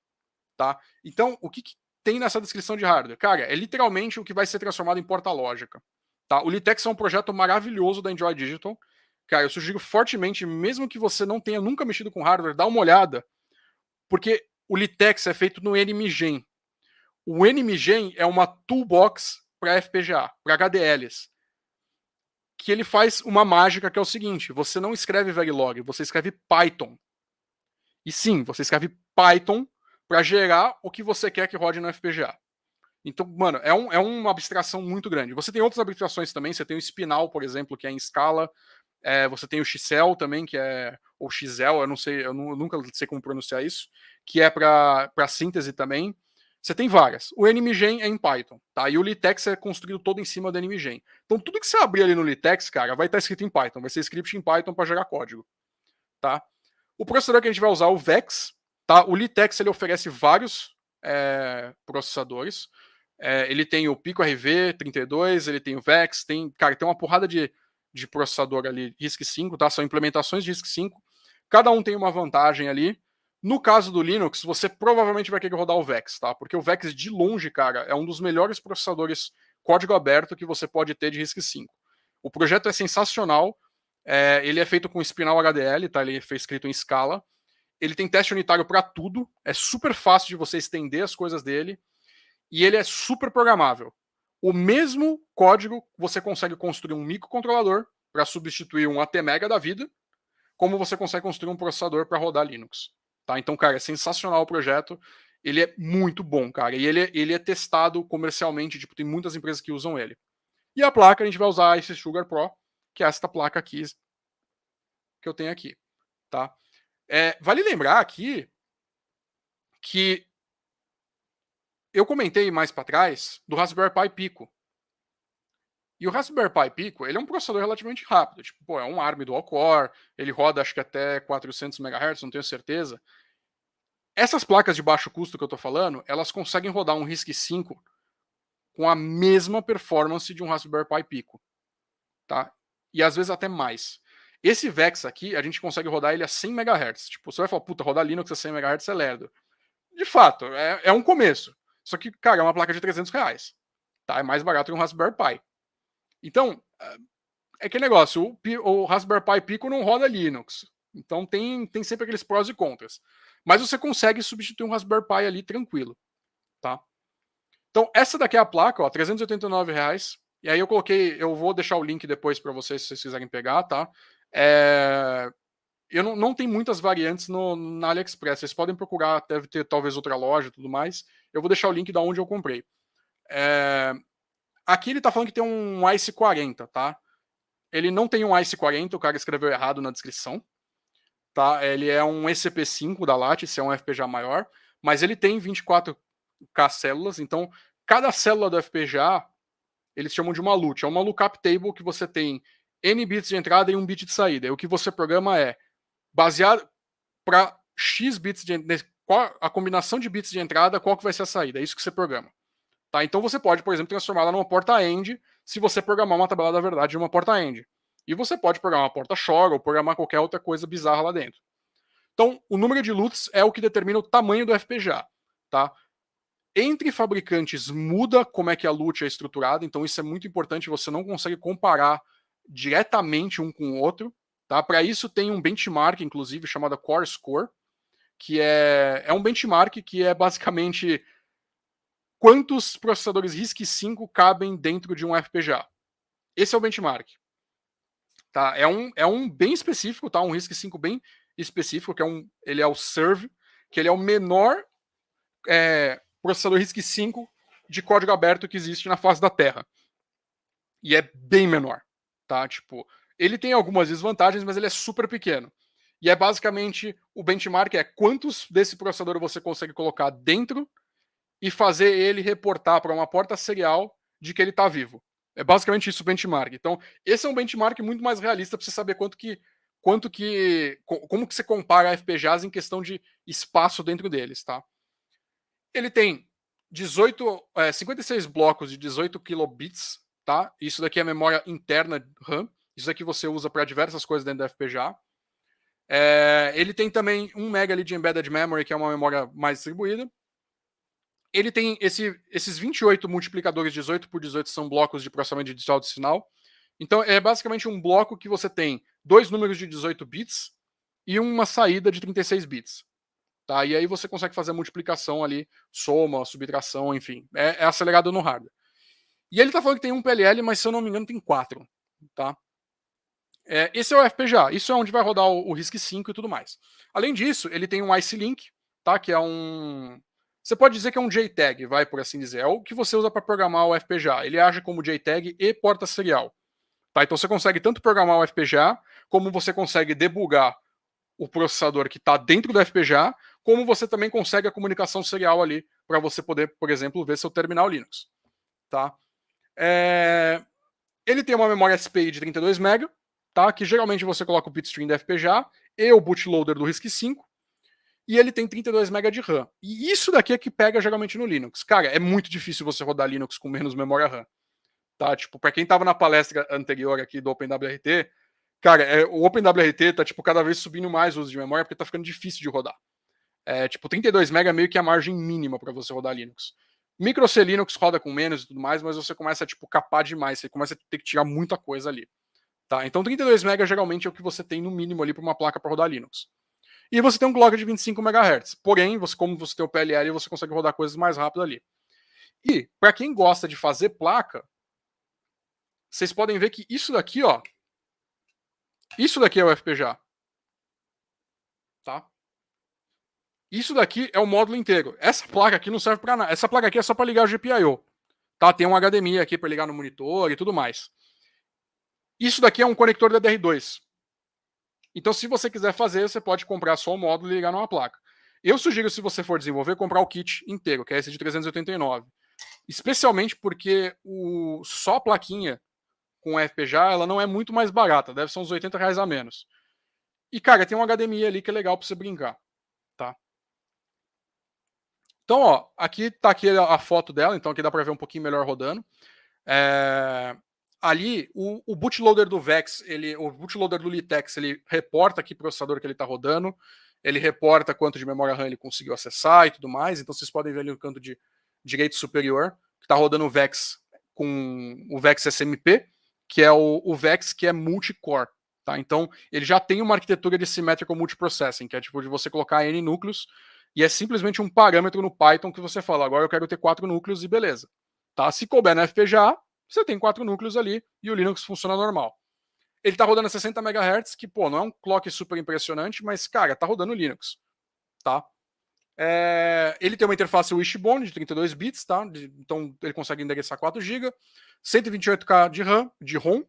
Tá? Então, o que tem nessa descrição de hardware? Cara, é literalmente o que vai ser transformado em porta lógica. Tá? O Litex é um projeto maravilhoso da Enjoy Digital. Cara, eu sugiro fortemente, mesmo que você não tenha nunca mexido com hardware, dá uma olhada, porque o Litex é feito no NMGen. O NMGen é uma toolbox para FPGA, para HDLs, que ele faz uma mágica que é o seguinte: você não escreve Verilog, você escreve Python. E sim, você escreve Python para gerar o que você quer que rode no FPGA. Então, mano, é uma abstração muito grande. Você tem outras abstrações também, você tem o Spinal, por exemplo, que é em Scala, você tem o Xcel também, que é, ou Xel, eu não sei, eu nunca sei como pronunciar isso, que é para síntese também. Você tem várias. O NMGen é em Python, tá? E o Litex é construído todo em cima do NMGen. Então, tudo que você abrir ali no Litex, cara, vai estar escrito em Python. Vai ser script em Python para gerar código, tá? O processador que a gente vai usar é o VEX, tá? O Litex, ele oferece vários processadores. Ele tem o Pico RV32, ele tem o VEX, tem uma porrada de processador ali, RISC-V, tá? São implementações de RISC-V. Cada um tem uma vantagem ali. No caso do Linux, você provavelmente vai querer rodar o VEX, tá? Porque o VEX, de longe, cara, é um dos melhores processadores código aberto que você pode ter de RISC-V. O projeto é sensacional. Ele é feito com Spinal HDL, tá? Ele foi escrito em Scala. Ele tem teste unitário para tudo. É super fácil de você estender as coisas dele. E ele é super programável. O mesmo código você consegue construir um microcontrolador para substituir um ATmega da vida, como você consegue construir um processador para rodar Linux. Tá? Então, cara, é sensacional o projeto. Ele é muito bom, cara. E ele é testado comercialmente. Tipo, tem muitas empresas que usam ele. E a placa, a gente vai usar a Ice Sugar Pro, que é esta placa aqui. que eu tenho aqui, tá? Vale lembrar aqui que eu comentei mais para trás do Raspberry Pi Pico. E o Raspberry Pi Pico, ele é um processador relativamente rápido. Tipo, é um ARM dual-core, ele roda acho que até 400 MHz, não tenho certeza. Essas placas de baixo custo que eu tô falando, elas conseguem rodar um RISC-V com a mesma performance de um Raspberry Pi Pico, tá? E às vezes até mais. Esse Vex aqui, a gente consegue rodar ele a 100 MHz. Tipo, você vai falar, puta, rodar Linux a 100 MHz é lerdo. De fato, é um começo. Só que, cara, é uma placa de R$300, tá? É mais barato que um Raspberry Pi. Então, é que negócio, o Raspberry Pi Pico não roda Linux. Então tem sempre aqueles prós e contras. Mas você consegue substituir um Raspberry Pi ali tranquilo, tá? Então essa daqui é a placa, ó, R$389. E aí eu vou deixar o link depois para vocês se vocês quiserem pegar, tá? Eu não tem muitas variantes na AliExpress. Vocês podem procurar, deve ter talvez outra loja e tudo mais. Eu vou deixar o link da onde eu comprei. Aqui ele tá falando que tem um ICE 40, tá? Ele não tem um ICE 40, o cara escreveu errado na descrição. Tá? Ele é um ECP5 da Lattice, é um FPGA maior, mas ele tem 24K células, então cada célula do FPGA eles chamam de uma LUT, é uma lookup table que você tem N bits de entrada e 1 bit de saída. E o que você programa é baseado para X bits de qual a combinação de bits de entrada, qual que vai ser a saída. É isso que você programa. Tá? Então você pode, por exemplo, transformá-la numa porta AND se você programar uma tabela da verdade de uma porta AND. E você pode programar uma porta XOR ou programar qualquer outra coisa bizarra lá dentro. Então, o número de LUTs é o que determina o tamanho do FPGA. Tá? Entre fabricantes muda como é que a LUT é estruturada, então isso é muito importante, você não consegue comparar diretamente um com o outro. Tá? Para isso tem um benchmark, inclusive, chamado Core Score, que é um benchmark que é basicamente quantos processadores RISC-V cabem dentro de um FPGA. Esse é o benchmark. Tá? É um bem específico, tá? Um RISC-V bem específico, ele é o Serve, que ele é o menor processador RISC-V de código aberto que existe na face da Terra. E é bem menor, tá? Tipo, ele tem algumas desvantagens, mas ele é super pequeno. E é basicamente, o benchmark é quantos desse processador você consegue colocar dentro e fazer ele reportar para uma porta serial de que ele está vivo. É basicamente isso o benchmark. Então, esse é um benchmark muito mais realista para você saber como que você compara FPGAs em questão de espaço dentro deles, tá? Ele tem 56 blocos de 18 kilobits, tá? Isso daqui é a memória interna RAM. Isso aqui você usa para diversas coisas dentro da FPGA. Ele tem também 1 MB ali de embedded memory, que é uma memória mais distribuída. Ele tem esses 28 multiplicadores 18 por 18 são blocos de processamento digital de sinal. Então é basicamente um bloco que você tem 2 números de 18 bits e uma saída de 36 bits. Tá? E aí você consegue fazer a multiplicação ali, soma, subtração, enfim. É acelerado no hardware. E ele tá falando que tem um PLL, mas se eu não me engano tem 4. Tá? Esse é o FPGA. Isso é onde vai rodar o RISC-V e tudo mais. Além disso, ele tem um IC Link, tá? Que é um... Você pode dizer que é um JTAG, vai por assim dizer. É o que você usa para programar o FPGA. Ele age como JTAG e porta serial. Tá? Então você consegue tanto programar o FPGA, como você consegue debugar o processador que está dentro do FPGA, como você também consegue a comunicação serial ali para você poder, por exemplo, ver seu terminal Linux. Tá? Ele tem uma memória SPI de 32 MB, tá? Que geralmente você coloca o bitstream da FPGA e o bootloader do RISC-V, e ele tem 32 MB de RAM. E isso daqui é que pega geralmente no Linux. Cara, é muito difícil você rodar Linux com menos memória RAM. Tá? Tipo, para quem estava na palestra anterior aqui do OpenWRT, cara, o OpenWRT tá tipo cada vez subindo mais o uso de memória porque tá ficando difícil de rodar. Tipo, 32 MB é meio que a margem mínima para você rodar Linux. Micro C Linux roda com menos e tudo mais, mas você começa a tipo capar demais, você começa a ter que tirar muita coisa ali. Tá? Então 32 MB geralmente é o que você tem no mínimo ali para uma placa para rodar Linux. E você tem um clock de 25 MHz. Porém, como você tem o PLL, você consegue rodar coisas mais rápido ali. E para quem gosta de fazer placa, vocês podem ver que isso daqui, ó, isso daqui é o FPGA. Tá? Isso daqui é o módulo inteiro. Essa placa aqui não serve para nada. Essa placa aqui é só para ligar o GPIO. Tá? Tem um HDMI aqui para ligar no monitor e tudo mais. Isso daqui é um conector da DR2. Então, se você quiser fazer, você pode comprar só o módulo e ligar numa placa. Eu sugiro, se você for desenvolver, comprar o kit inteiro, que é esse de 389. Especialmente porque só a plaquinha com FPGA, ela não é muito mais barata, deve ser uns R$80 a menos. E, cara, tem um HDMI ali que é legal para você brincar, tá? Então, ó, aqui tá aqui a foto dela, então aqui dá para ver um pouquinho melhor rodando. Ali, o bootloader do VEX, o bootloader do Litex, ele reporta que processador que ele está rodando, ele reporta quanto de memória RAM ele conseguiu acessar e tudo mais, então vocês podem ver ali no canto de direito superior, que está rodando o VEX com o VEX SMP, que é o VEX que é multicore, tá? Então, ele já tem uma arquitetura de Symmetrical Multiprocessing, que é tipo de você colocar N núcleos, e é simplesmente um parâmetro no Python que você fala, agora eu quero ter 4 núcleos e beleza. Tá? Se couber na FPGA, você tem 4 núcleos ali e o Linux funciona normal. Ele tá rodando a 60 MHz, que, pô, não é um clock super impressionante, mas, cara, tá rodando Linux, tá? Ele tem uma interface Wishbone de 32 bits, tá? Então ele consegue endereçar 4 GB, 128K de ROM,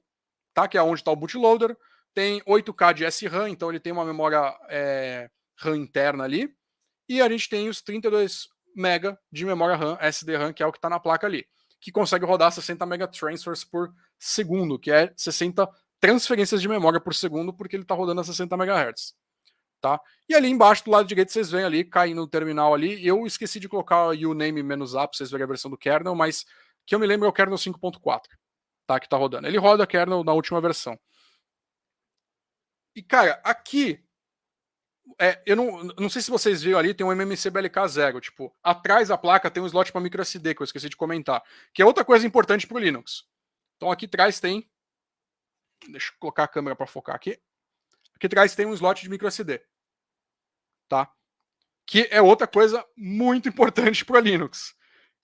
tá? Que é onde está o bootloader. Tem 8K de SRAM, então ele tem uma memória RAM interna ali. E a gente tem os 32 MB de memória RAM, SD-RAM, que é o que está na placa ali, que consegue rodar 60 megatransfers por segundo, que é 60 transferências de memória por segundo, porque ele está rodando a 60 MHz. Tá? E ali embaixo, do lado direito, vocês veem ali, caindo no terminal ali. Eu esqueci de colocar o uname "-a" para vocês verem a versão do kernel, mas que eu me lembro é o kernel 5.4, tá? Que está rodando. Ele roda kernel na última versão. E, cara, aqui eu não sei se vocês viram ali, tem um MMC BLK0. Tipo, atrás da placa tem um slot para microSD, que eu esqueci de comentar. Que é outra coisa importante para o Linux. Então aqui atrás tem. Deixa eu colocar a câmera para focar aqui. Aqui atrás tem um slot de microSD. Tá? Que é outra coisa muito importante para Linux.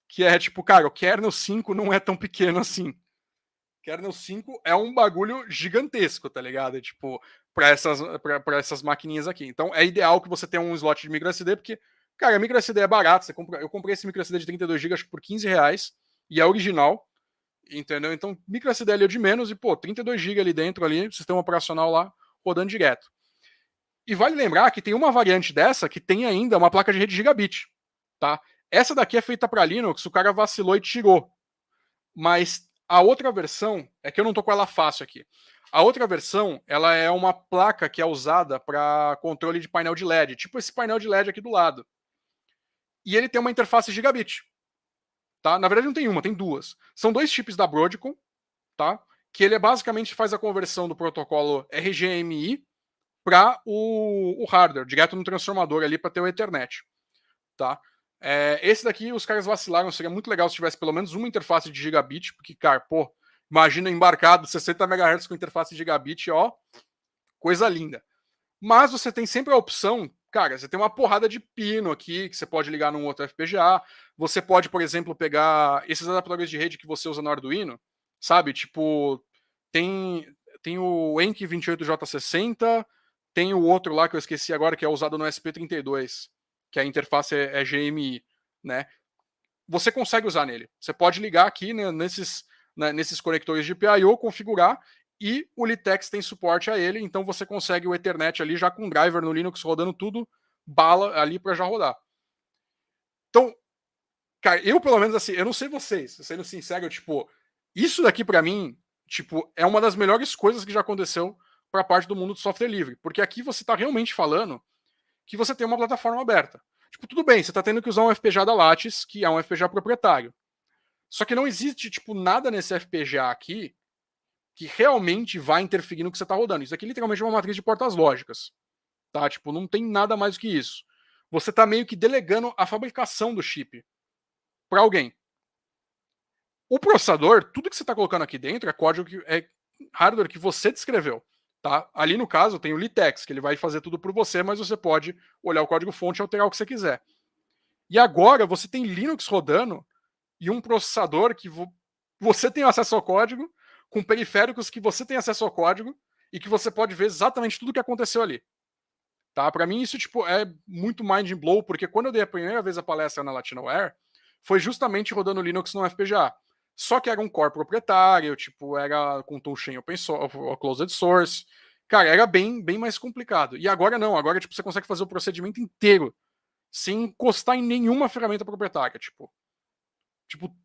Que é tipo, cara, o kernel 5 não é tão pequeno assim. Kernel 5 é um bagulho gigantesco, tá ligado? Tipo, para essas maquininhas aqui. Então é ideal que você tenha um slot de microSD, porque, cara, microSD é barato. Eu comprei esse microSD de 32 GB acho que por R$15 e é original, entendeu? Então microSD ali é de menos e, pô, 32 GB ali dentro, ali, sistema operacional lá, rodando direto. E vale lembrar que tem uma variante dessa que tem ainda uma placa de rede gigabit, tá? Essa daqui é feita para Linux, o cara vacilou e tirou. Mas a outra versão, é que eu não tô com ela fácil aqui. A outra versão, ela é uma placa que é usada para controle de painel de LED, tipo esse painel de LED aqui do lado. E ele tem uma interface gigabit, tá? Na verdade não tem uma, tem duas. São 2 chips da Broadcom, tá? Que ele basicamente faz a conversão do protocolo RGMI para o hardware, direto no transformador ali para ter o Ethernet, tá? Esse daqui os caras vacilaram, seria muito legal se tivesse pelo menos uma interface de gigabit, porque, cara, pô, imagina embarcado 60 MHz com interface de gigabit, ó, coisa linda. Mas você tem sempre a opção, cara, você tem uma porrada de pino aqui, que você pode ligar num outro FPGA, você pode, por exemplo, pegar esses adaptadores de rede que você usa no Arduino, sabe, tipo, tem o Enki 28J60, tem o outro lá que eu esqueci agora, que é usado no SP32, que a interface é GMI, né? Você consegue usar nele. Você pode ligar aqui, né, nesses conectores de PIO, configurar, e o Litex tem suporte a ele, então você consegue o Ethernet ali já com driver no Linux rodando tudo, bala ali para já rodar. Então, cara, eu pelo menos assim, eu não sei vocês, sendo sincero, tipo, isso daqui para mim, tipo, é uma das melhores coisas que já aconteceu para a parte do mundo do software livre, porque aqui você está realmente falando que você tem uma plataforma aberta. Tipo, tudo bem, você está tendo que usar um FPGA da Lattice, que é um FPGA proprietário. Só que não existe, tipo, nada nesse FPGA aqui que realmente vai interferir no que você está rodando. Isso aqui literalmente é uma matriz de portas lógicas. Tá? Tipo, não tem nada mais do que isso. Você está meio que delegando a fabricação do chip para alguém. O processador, tudo que você está colocando aqui dentro é código é hardware que você descreveu. Tá? Ali no caso tem o Litex, que ele vai fazer tudo por você, mas você pode olhar o código-fonte e alterar o que você quiser. E agora você tem Linux rodando e um processador que você tem acesso ao código, com periféricos que você tem acesso ao código e que você pode ver exatamente tudo o que aconteceu ali. Tá? Para mim isso tipo, é muito mind blow, porque quando eu dei a primeira vez a palestra na Latinoware, foi justamente rodando Linux no FPGA. Só que era um core proprietário, tipo, era com toolchain open source, closed source. cara, era bem mais complicado. E agora não, agora tipo, você consegue fazer o procedimento inteiro sem encostar em nenhuma ferramenta proprietária. Tipo,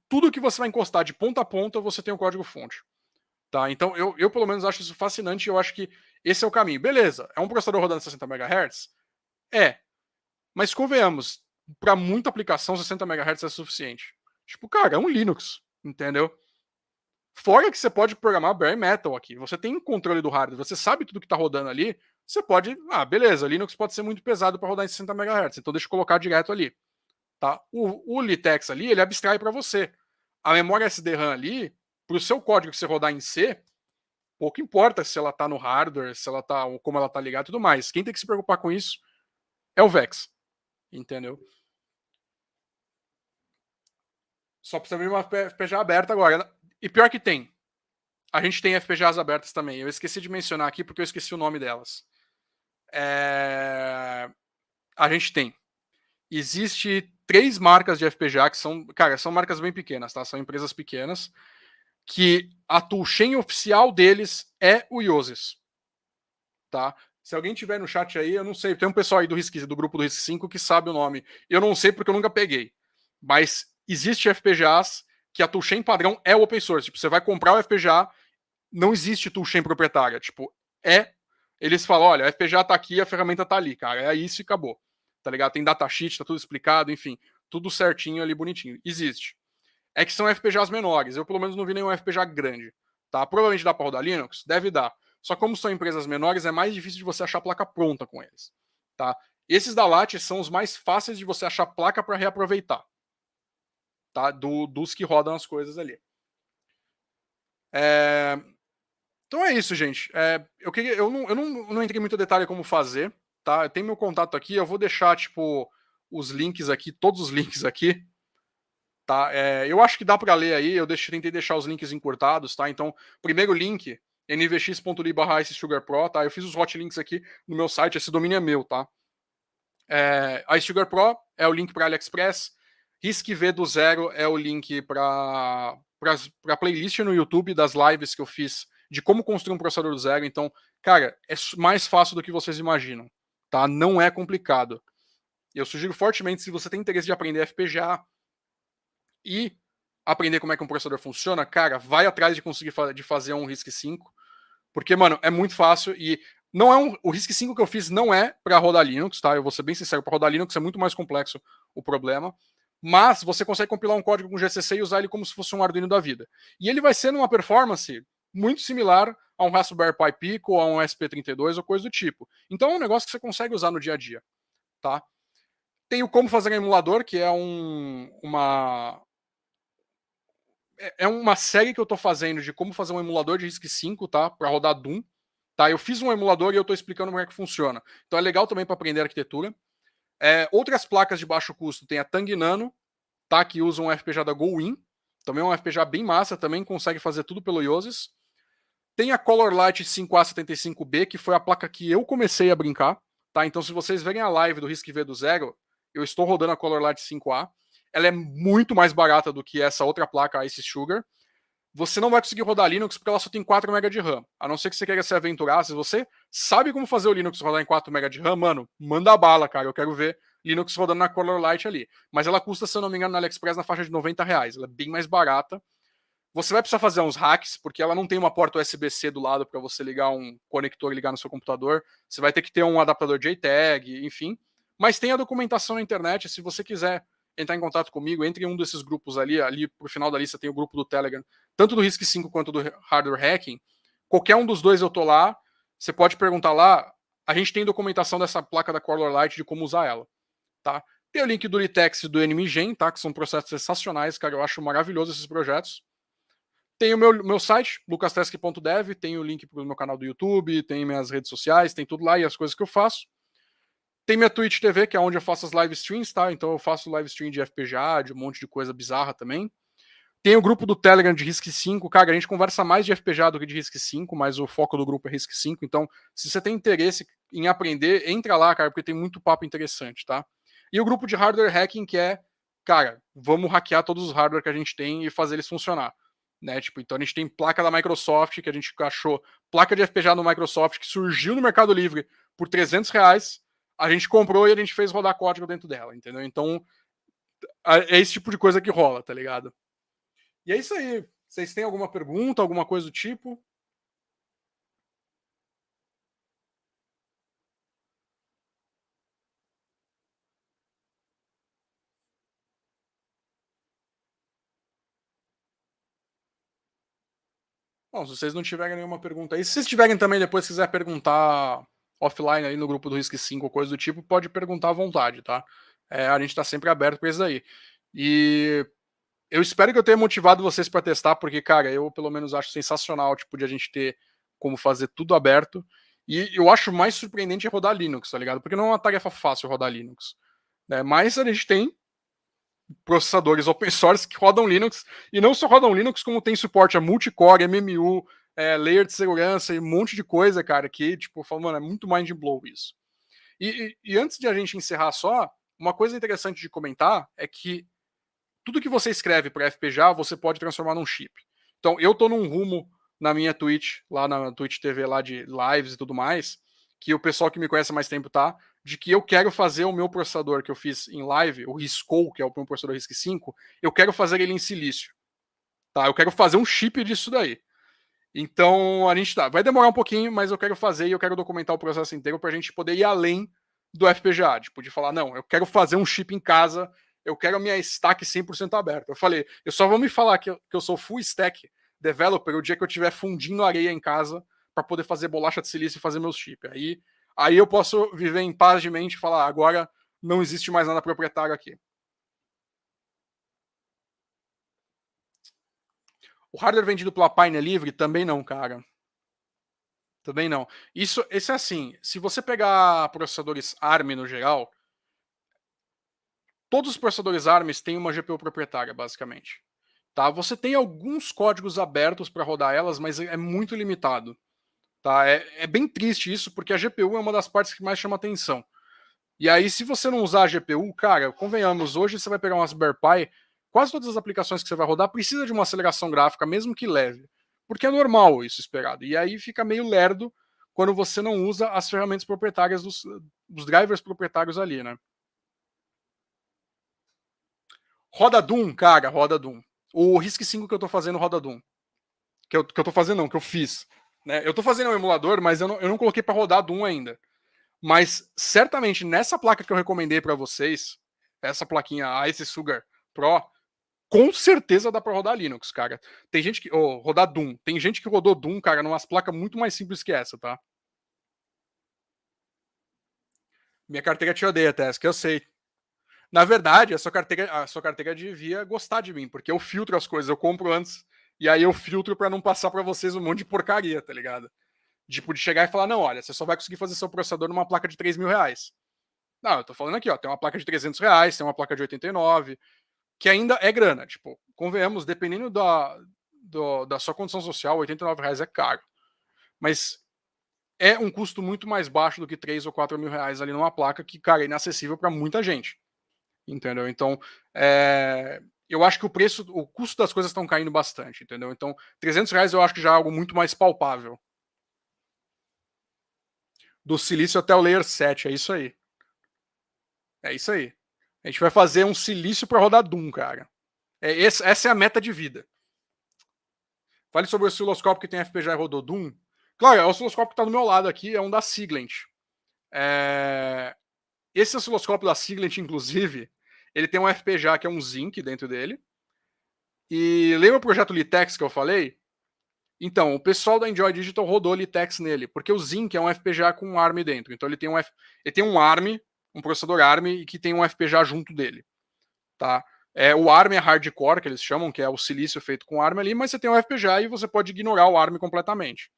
tudo que você vai encostar de ponta a ponta, você tem o código-fonte. Tá? Então, eu pelo menos acho isso fascinante e eu acho que esse é o caminho. Beleza, é um processador rodando 60 MHz? É. Mas convenhamos, para muita aplicação, 60 MHz é suficiente. Tipo, cara, é um Linux, entendeu? Fora que você pode programar bare metal aqui. Você tem controle do hardware, você sabe tudo que está rodando ali. Você pode. Ah, beleza, Linux pode ser muito pesado para rodar em 60 MHz, então deixa eu colocar direto ali. Tá? O Litex ali, ele abstrai para você. A memória SD-RAM ali, para o seu código que você rodar em C, pouco importa se ela está no hardware, se ela tá, como ela está ligada e tudo mais. Quem tem que se preocupar com isso é o VEX. Entendeu? Só precisa abrir uma FPGA aberta agora. E pior que tem. A gente tem FPGAs abertas também. Eu esqueci de mencionar aqui porque eu esqueci o nome delas. A gente tem. Existe 3 marcas de FPGA que são, cara, são marcas bem pequenas, tá? São empresas pequenas que a toolchain oficial deles é o Iosys, tá? Se alguém tiver no chat aí, eu não sei, tem um pessoal aí do grupo do RISC-5 que sabe o nome. Eu não sei porque eu nunca peguei. Mas existe FPGAs que a toolchain padrão é open source. Tipo, você vai comprar o FPGA, não existe toolchain proprietária. Tipo, eles falam, olha, a FPGA tá aqui, a ferramenta tá ali, cara. É isso e acabou. Tá ligado? Tem datasheet, tá tudo explicado, enfim. Tudo certinho ali, bonitinho. Existe. É que são FPGAs menores. Eu, pelo menos, não vi nenhum FPGA grande. Tá? Provavelmente dá pra rodar Linux? Deve dar. Só como são empresas menores, é mais difícil de você achar placa pronta com eles. Tá? Esses da Lat são os mais fáceis de você achar placa para reaproveitar. Tá? Dos que rodam as coisas ali. Então é isso, gente. Eu não entrei muito em detalhe como fazer. Tá? Eu tenho meu contato aqui, eu vou deixar tipo os links aqui, todos os links aqui. Tá? Eu acho que dá para ler aí, tentei deixar os links encurtados, tá? Então, primeiro link, nvx.ly/icesugarpro, tá? Eu fiz os hotlinks aqui no meu site, esse domínio é meu, tá? icesugarpro é o link para AliExpress, RISC-V do zero é o link para playlist no YouTube das lives que eu fiz de como construir um processador do zero. Então, cara, é mais fácil do que vocês imaginam, tá? Não é complicado. Eu sugiro fortemente, se você tem interesse de aprender FPGA e aprender como é que um processador funciona, cara, vai atrás de conseguir fazer um RISC-V, porque, mano, é muito fácil e não é o RISC-V que eu fiz não é para rodar Linux, tá? Eu vou ser bem sincero, para rodar Linux é muito mais complexo o problema, mas você consegue compilar um código com GCC e usar ele como se fosse um Arduino da vida. E ele vai ser numa performance muito similar a um Raspberry Pi Pico ou a um SP32 ou coisa do tipo. Então é um negócio que você consegue usar no dia a dia, tá? Tem o Como Fazer um Emulador, que é uma série que eu tô fazendo de como fazer um emulador de RISC-V, tá? Para rodar Doom. Tá? Eu fiz um emulador e eu tô explicando como é que funciona. Então é legal também para aprender arquitetura. Outras placas de baixo custo tem a Tang Nano, tá? Que usa um FPGA da GoWin. Também é um FPGA bem massa, também consegue fazer tudo pelo Iosys. Tem a ColorLight 5A75B, que foi a placa que eu comecei a brincar. Tá? Então, se vocês verem a live do RISC-V do zero, eu estou rodando a ColorLight 5A. Ela é muito mais barata do que essa outra placa Ice Sugar. Você não vai conseguir rodar Linux porque ela só tem 4 MB de RAM. A não ser que você queira se aventurar. Se você sabe como fazer o Linux rodar em 4 MB de RAM, mano, manda bala, cara. Eu quero ver Linux rodando na ColorLight ali. Mas ela custa, se eu não me engano, na AliExpress na faixa de R$90. Ela é bem mais barata. Você vai precisar fazer uns hacks, porque ela não tem uma porta USB-C do lado para você ligar um conector e ligar no seu computador. Você vai ter que ter um adaptador JTAG, enfim. Mas tem a documentação na internet. Se você quiser entrar em contato comigo, entre em um desses grupos ali pro final da lista tem o grupo do Telegram, tanto do RISC-V quanto do Hardware Hacking. Qualquer um dos dois eu tô lá, você pode perguntar lá, a gente tem documentação dessa placa da ColorLight de como usar ela, tá? Tem o link do Litex e do NMGen, tá? Que são processos sensacionais, cara, eu acho maravilhoso esses projetos. Tem o meu site, lucastesc.dev, tem o link pro meu canal do YouTube, tem minhas redes sociais, tem tudo lá e as coisas que eu faço. Tem minha Twitch TV, que é onde eu faço as live streams, tá? Então eu faço live stream de FPGA, de um monte de coisa bizarra também. Tem o grupo do Telegram de RISC-V, cara, a gente conversa mais de FPGA do que de RISC-V, mas o foco do grupo é RISC-V, então se você tem interesse em aprender, entra lá, cara, porque tem muito papo interessante, tá? E o grupo de Hardware Hacking, que é, cara, vamos hackear todos os hardware que a gente tem e fazer eles funcionar. né? Tipo, então a gente tem placa da Microsoft, que a gente achou, placa de FPGA no Microsoft, que surgiu no Mercado Livre por R$300, a gente comprou e a gente fez rodar código dentro dela, entendeu? Então, é esse tipo de coisa que rola, tá ligado? E é isso aí. Vocês têm alguma pergunta, alguma coisa do tipo? Bom, se vocês não tiverem nenhuma pergunta aí, se vocês tiverem também depois, se quiser perguntar offline aí no grupo do Risque 5 ou coisa do tipo, pode perguntar à vontade, tá? A gente tá sempre aberto pra isso aí. E eu espero que eu tenha motivado vocês para testar, porque, cara, eu pelo menos acho sensacional, tipo, de a gente ter como fazer tudo aberto. E eu acho mais surpreendente rodar Linux, tá ligado? Porque não é uma tarefa fácil rodar Linux, né? Mas a gente tem processadores open source que rodam Linux, e não só rodam Linux, como tem suporte a multicore, MMU, layer de segurança e um monte de coisa, cara, que, tipo, falo, mano, é muito mind blow isso. E antes de a gente encerrar só, uma coisa interessante de comentar é que tudo que você escreve para FPGA, você pode transformar num chip. Então, eu tô num rumo na minha Twitch, lá na Twitch TV, lá de lives e tudo mais, que o pessoal que me conhece há mais tempo tá, de que eu quero fazer o meu processador que eu fiz em live, o RISC-V, que é o meu processador RISC-V, eu quero fazer ele em silício. Tá? Eu quero fazer um chip disso daí. Então, a gente tá. Vai demorar um pouquinho, mas eu quero fazer e eu quero documentar o processo inteiro pra gente poder ir além do FPGA. Tipo, de falar, não, eu quero fazer um chip em casa, eu quero a minha stack 100% aberta. Eu falei, eu só vou me falar que eu sou full stack developer o dia que eu estiver fundindo areia em casa para poder fazer bolacha de silício e fazer meus chips. Aí eu posso viver em paz de mente e falar, agora não existe mais nada proprietário aqui. O hardware vendido pela Pine é livre? Também não, cara. Também não. Esse é assim, se você pegar processadores ARM no geral, todos os processadores ARM têm uma GPU proprietária, basicamente. Tá? Você tem alguns códigos abertos para rodar elas, mas é muito limitado. Tá? É bem triste isso, porque a GPU é uma das partes que mais chama atenção. E aí, se você não usar a GPU, cara, convenhamos, hoje você vai pegar um Raspberry Pi, quase todas as aplicações que você vai rodar precisa de uma aceleração gráfica, mesmo que leve. Porque é normal isso esperado. E aí fica meio lerdo quando você não usa as ferramentas proprietárias dos drivers proprietários ali, né? Roda Doom, cara, roda Doom. O RISC-V que eu tô fazendo roda Doom. Que eu tô fazendo não, que eu fiz. Né? Eu tô fazendo um emulador, mas eu não coloquei para rodar Doom ainda. Mas certamente nessa placa que eu recomendei para vocês, essa plaquinha Ice Sugar Pro, com certeza dá para rodar Linux, cara. Tem gente que. Rodar Doom. Tem gente que rodou Doom, cara, numas placas muito mais simples que essa, tá? Minha carteira te odeia, Tess, que eu sei. Na verdade, a sua carteira devia gostar de mim, porque eu filtro as coisas, eu compro antes, e aí eu filtro para não passar para vocês um monte de porcaria, tá ligado? Tipo, de chegar e falar, não, olha, você só vai conseguir fazer seu processador numa placa de R$3.000. Não, eu tô falando aqui, ó, tem uma placa de R$300, tem uma placa de 89, que ainda é grana. Tipo, convenhamos, dependendo da sua condição social, R$89 é caro. Mas é um custo muito mais baixo do que 3 ou 4 mil reais ali numa placa que, cara, é inacessível para muita gente. Entendeu? Então, eu acho que o custo das coisas estão caindo bastante, entendeu? Então, R$300 eu acho que já é algo muito mais palpável. Do silício até o layer 7, é isso aí. É isso aí. A gente vai fazer um silício para rodar Doom, cara. Essa é a meta de vida. Fale sobre o osciloscópio que tem FPGA e rodou Doom. Claro, é o osciloscópio que está do meu lado aqui, é um da Siglent. Esse osciloscópio da Siglent, inclusive, ele tem um FPGA que é um Zinc dentro dele. E lembra o projeto Litex que eu falei? Então, o pessoal da Enjoy Digital rodou Litex nele, porque o Zinc é um FPGA com um ARM dentro. Então ele tem um ARM, um processador ARM, e que tem um FPGA junto dele. Tá? O ARM é hardcore, que eles chamam, que é o silício feito com ARM ali, mas você tem um FPGA e você pode ignorar o ARM completamente.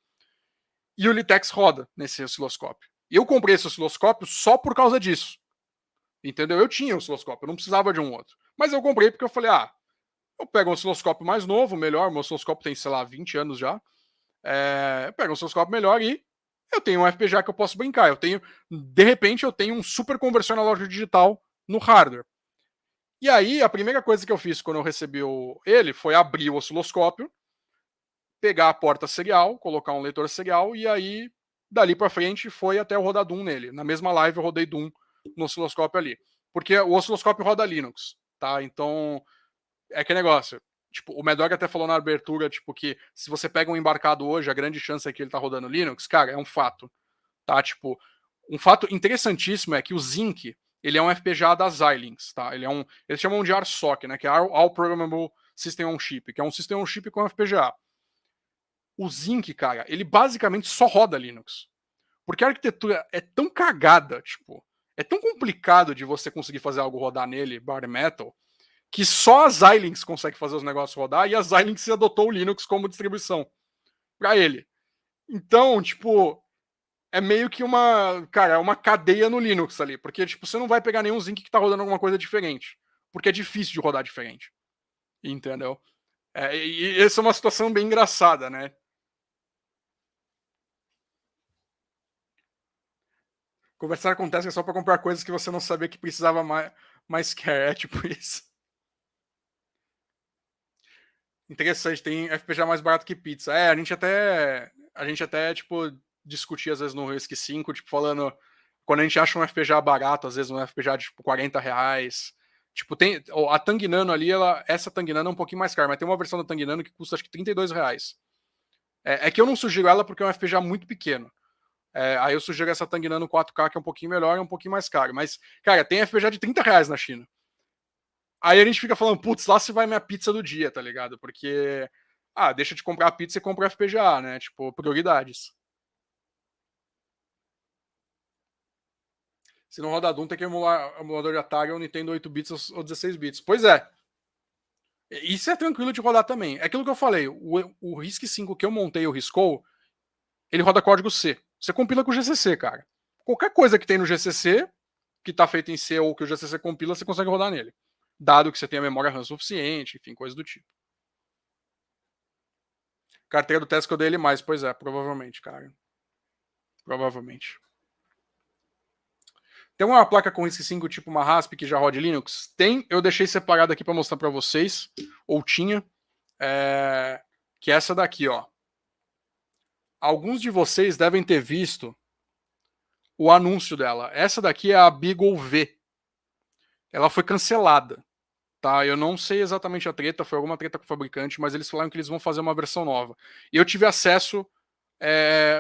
E o Litex roda nesse osciloscópio. Eu comprei esse osciloscópio só por causa disso. Entendeu? Eu tinha osciloscópio, eu não precisava de um outro. Mas eu comprei porque eu falei, eu pego um osciloscópio mais novo, melhor, meu osciloscópio tem, sei lá, 20 anos já. Eu pego um osciloscópio melhor e eu tenho um FPGA que eu posso brincar. De repente, eu tenho um super conversor analógico digital no hardware. E aí, a primeira coisa que eu fiz quando eu recebi ele foi abrir o osciloscópio pegar a porta serial, colocar um leitor serial, e aí, dali para frente, foi até eu rodar Doom nele. Na mesma live eu rodei Doom no osciloscópio ali. Porque o osciloscópio roda Linux, tá? Então, é que negócio. Tipo, o Medog até falou na abertura, tipo, que se você pega um embarcado hoje, a grande chance é que ele tá rodando Linux. Cara, é um fato, tá? Tipo, um fato interessantíssimo é que o Zinc, ele é um FPGA da Xilinx, tá? Eles chamam de ARSoC, né? Que é All Programmable System on Chip, que é um System on Chip com FPGA. O Zinc, cara, ele basicamente só roda Linux. Porque a arquitetura é tão cagada, tipo, é tão complicado de você conseguir fazer algo rodar nele, bare metal, que só a Xilinx consegue fazer os negócios rodar e a Xilinx adotou o Linux como distribuição para ele. Então, tipo, é meio que uma cadeia no Linux ali, porque tipo, você não vai pegar nenhum Zinc que tá rodando alguma coisa diferente, porque é difícil de rodar diferente. Entendeu? E essa é uma situação bem engraçada, né? Conversar com Tesla é só para comprar coisas que você não sabia que precisava mais quer. É tipo isso. Interessante, tem FPGA mais barato que pizza. A gente até tipo, discutia às vezes no Risk 5, tipo, falando. Quando a gente acha um FPGA barato, às vezes um FPGA de tipo, R$40. Tipo, tem. A Tang Nano ali, essa Tang Nano é um pouquinho mais cara, mas tem uma versão da Tang Nano que custa acho que R$32. É que eu não sugiro ela porque é um FPGA muito pequeno. Aí eu sugiro essa Tang Nano 4K, que é um pouquinho melhor e um pouquinho mais caro. Mas, cara, tem FPGA de R$30 na China. Aí a gente fica falando, putz, lá se vai minha pizza do dia, tá ligado? Porque, deixa de comprar a pizza e compra FPGA, né? Tipo, prioridades. Se não roda Doom, tem que emular emulador de Atari ou Nintendo 8 bits ou 16 bits. Pois é. Isso é tranquilo de rodar também. É aquilo que eu falei, o RISC-V que eu montei, o Risco, ele roda código C. Você compila com o GCC, cara. Qualquer coisa que tem no GCC, que tá feita em C ou que o GCC compila, você consegue rodar nele. Dado que você tenha memória RAM suficiente, enfim, coisa do tipo. Carteira do teste que eu dei ele mais, pois é, provavelmente, cara. Provavelmente. Tem uma placa com RISC-V tipo uma RASP que já roda Linux? Tem, eu deixei separado aqui para mostrar para vocês, ou tinha, que é essa daqui, ó. Alguns de vocês devem ter visto o anúncio dela. Essa daqui é a Beagle V. Ela foi cancelada, tá? Eu não sei exatamente a treta, foi alguma treta com o fabricante, mas eles falaram que eles vão fazer uma versão nova. E eu tive acesso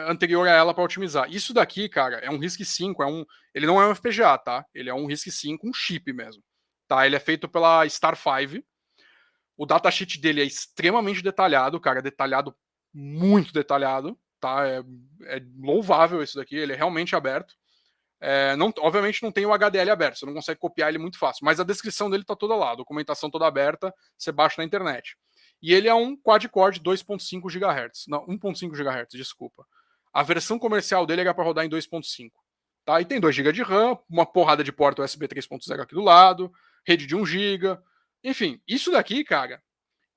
anterior a ela para otimizar. Isso daqui, cara, é um RISC-V, ele não é um FPGA, tá? Ele é um RISC-V, um chip mesmo. Tá? Ele é feito pela Star5. O datasheet dele é extremamente detalhado, cara, detalhado, muito detalhado, tá? É louvável isso daqui, ele é realmente aberto. Obviamente não tem o HDL aberto, você não consegue copiar ele muito fácil, mas a descrição dele tá toda lá, a documentação toda aberta, você baixa na internet. E ele é um quad-core de 2.5 GHz, não, 1.5 GHz, desculpa. A versão comercial dele era para rodar em 2.5. Tá? E tem 2 GB de RAM, uma porrada de porta USB 3.0 aqui do lado, rede de 1 GB. Enfim, isso daqui, cara,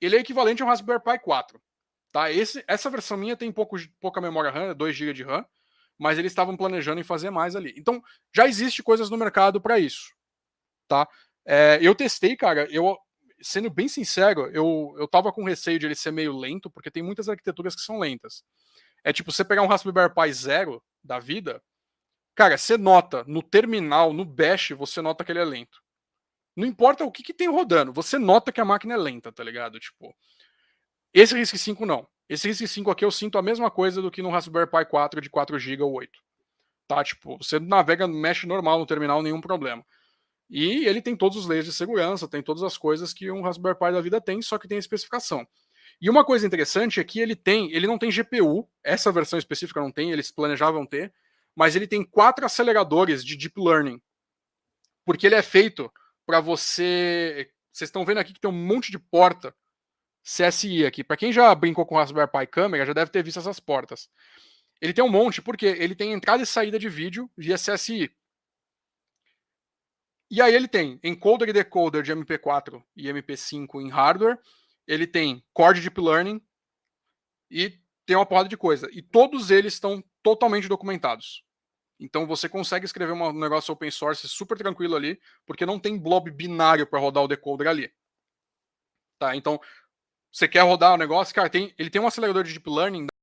ele é equivalente a um Raspberry Pi 4. Tá? Essa versão minha tem pouca memória RAM, 2 GB de RAM, mas eles estavam planejando em fazer mais ali. Então, já existe coisas no mercado para isso. Tá? Eu testei, cara, sendo bem sincero, eu tava com receio de ele ser meio lento, porque tem muitas arquiteturas que são lentas. É tipo, você pegar um Raspberry Pi 0 da vida, cara, você nota no terminal, no bash, você nota que ele é lento. Não importa o que tem rodando, você nota que a máquina é lenta, tá ligado? Tipo, esse RISC-V não. Esse RISC-V aqui eu sinto a mesma coisa do que no Raspberry Pi 4 de 4 GB ou 8. Tá? Tipo, você navega, mexe normal no terminal, nenhum problema. E ele tem todos os layers de segurança, tem todas as coisas que um Raspberry Pi da vida tem, só que tem a especificação. E uma coisa interessante é que ele não tem GPU, essa versão específica não tem, eles planejavam ter, mas ele tem 4 aceleradores de Deep Learning. Porque ele é feito para você... Vocês estão vendo aqui que tem um monte de porta CSI aqui. Para quem já brincou com Raspberry Pi câmera, já deve ter visto essas portas. Ele tem um monte, porque ele tem entrada e saída de vídeo via CSI. E aí ele tem encoder e decoder de MP4 e MP5 em hardware, ele tem core de Deep Learning e tem uma porrada de coisa. E todos eles estão totalmente documentados. Então você consegue escrever um negócio open source super tranquilo ali, porque não tem blob binário para rodar o decoder ali. Tá? Então, você quer rodar o negócio, cara, ele tem um acelerador de Deep Learning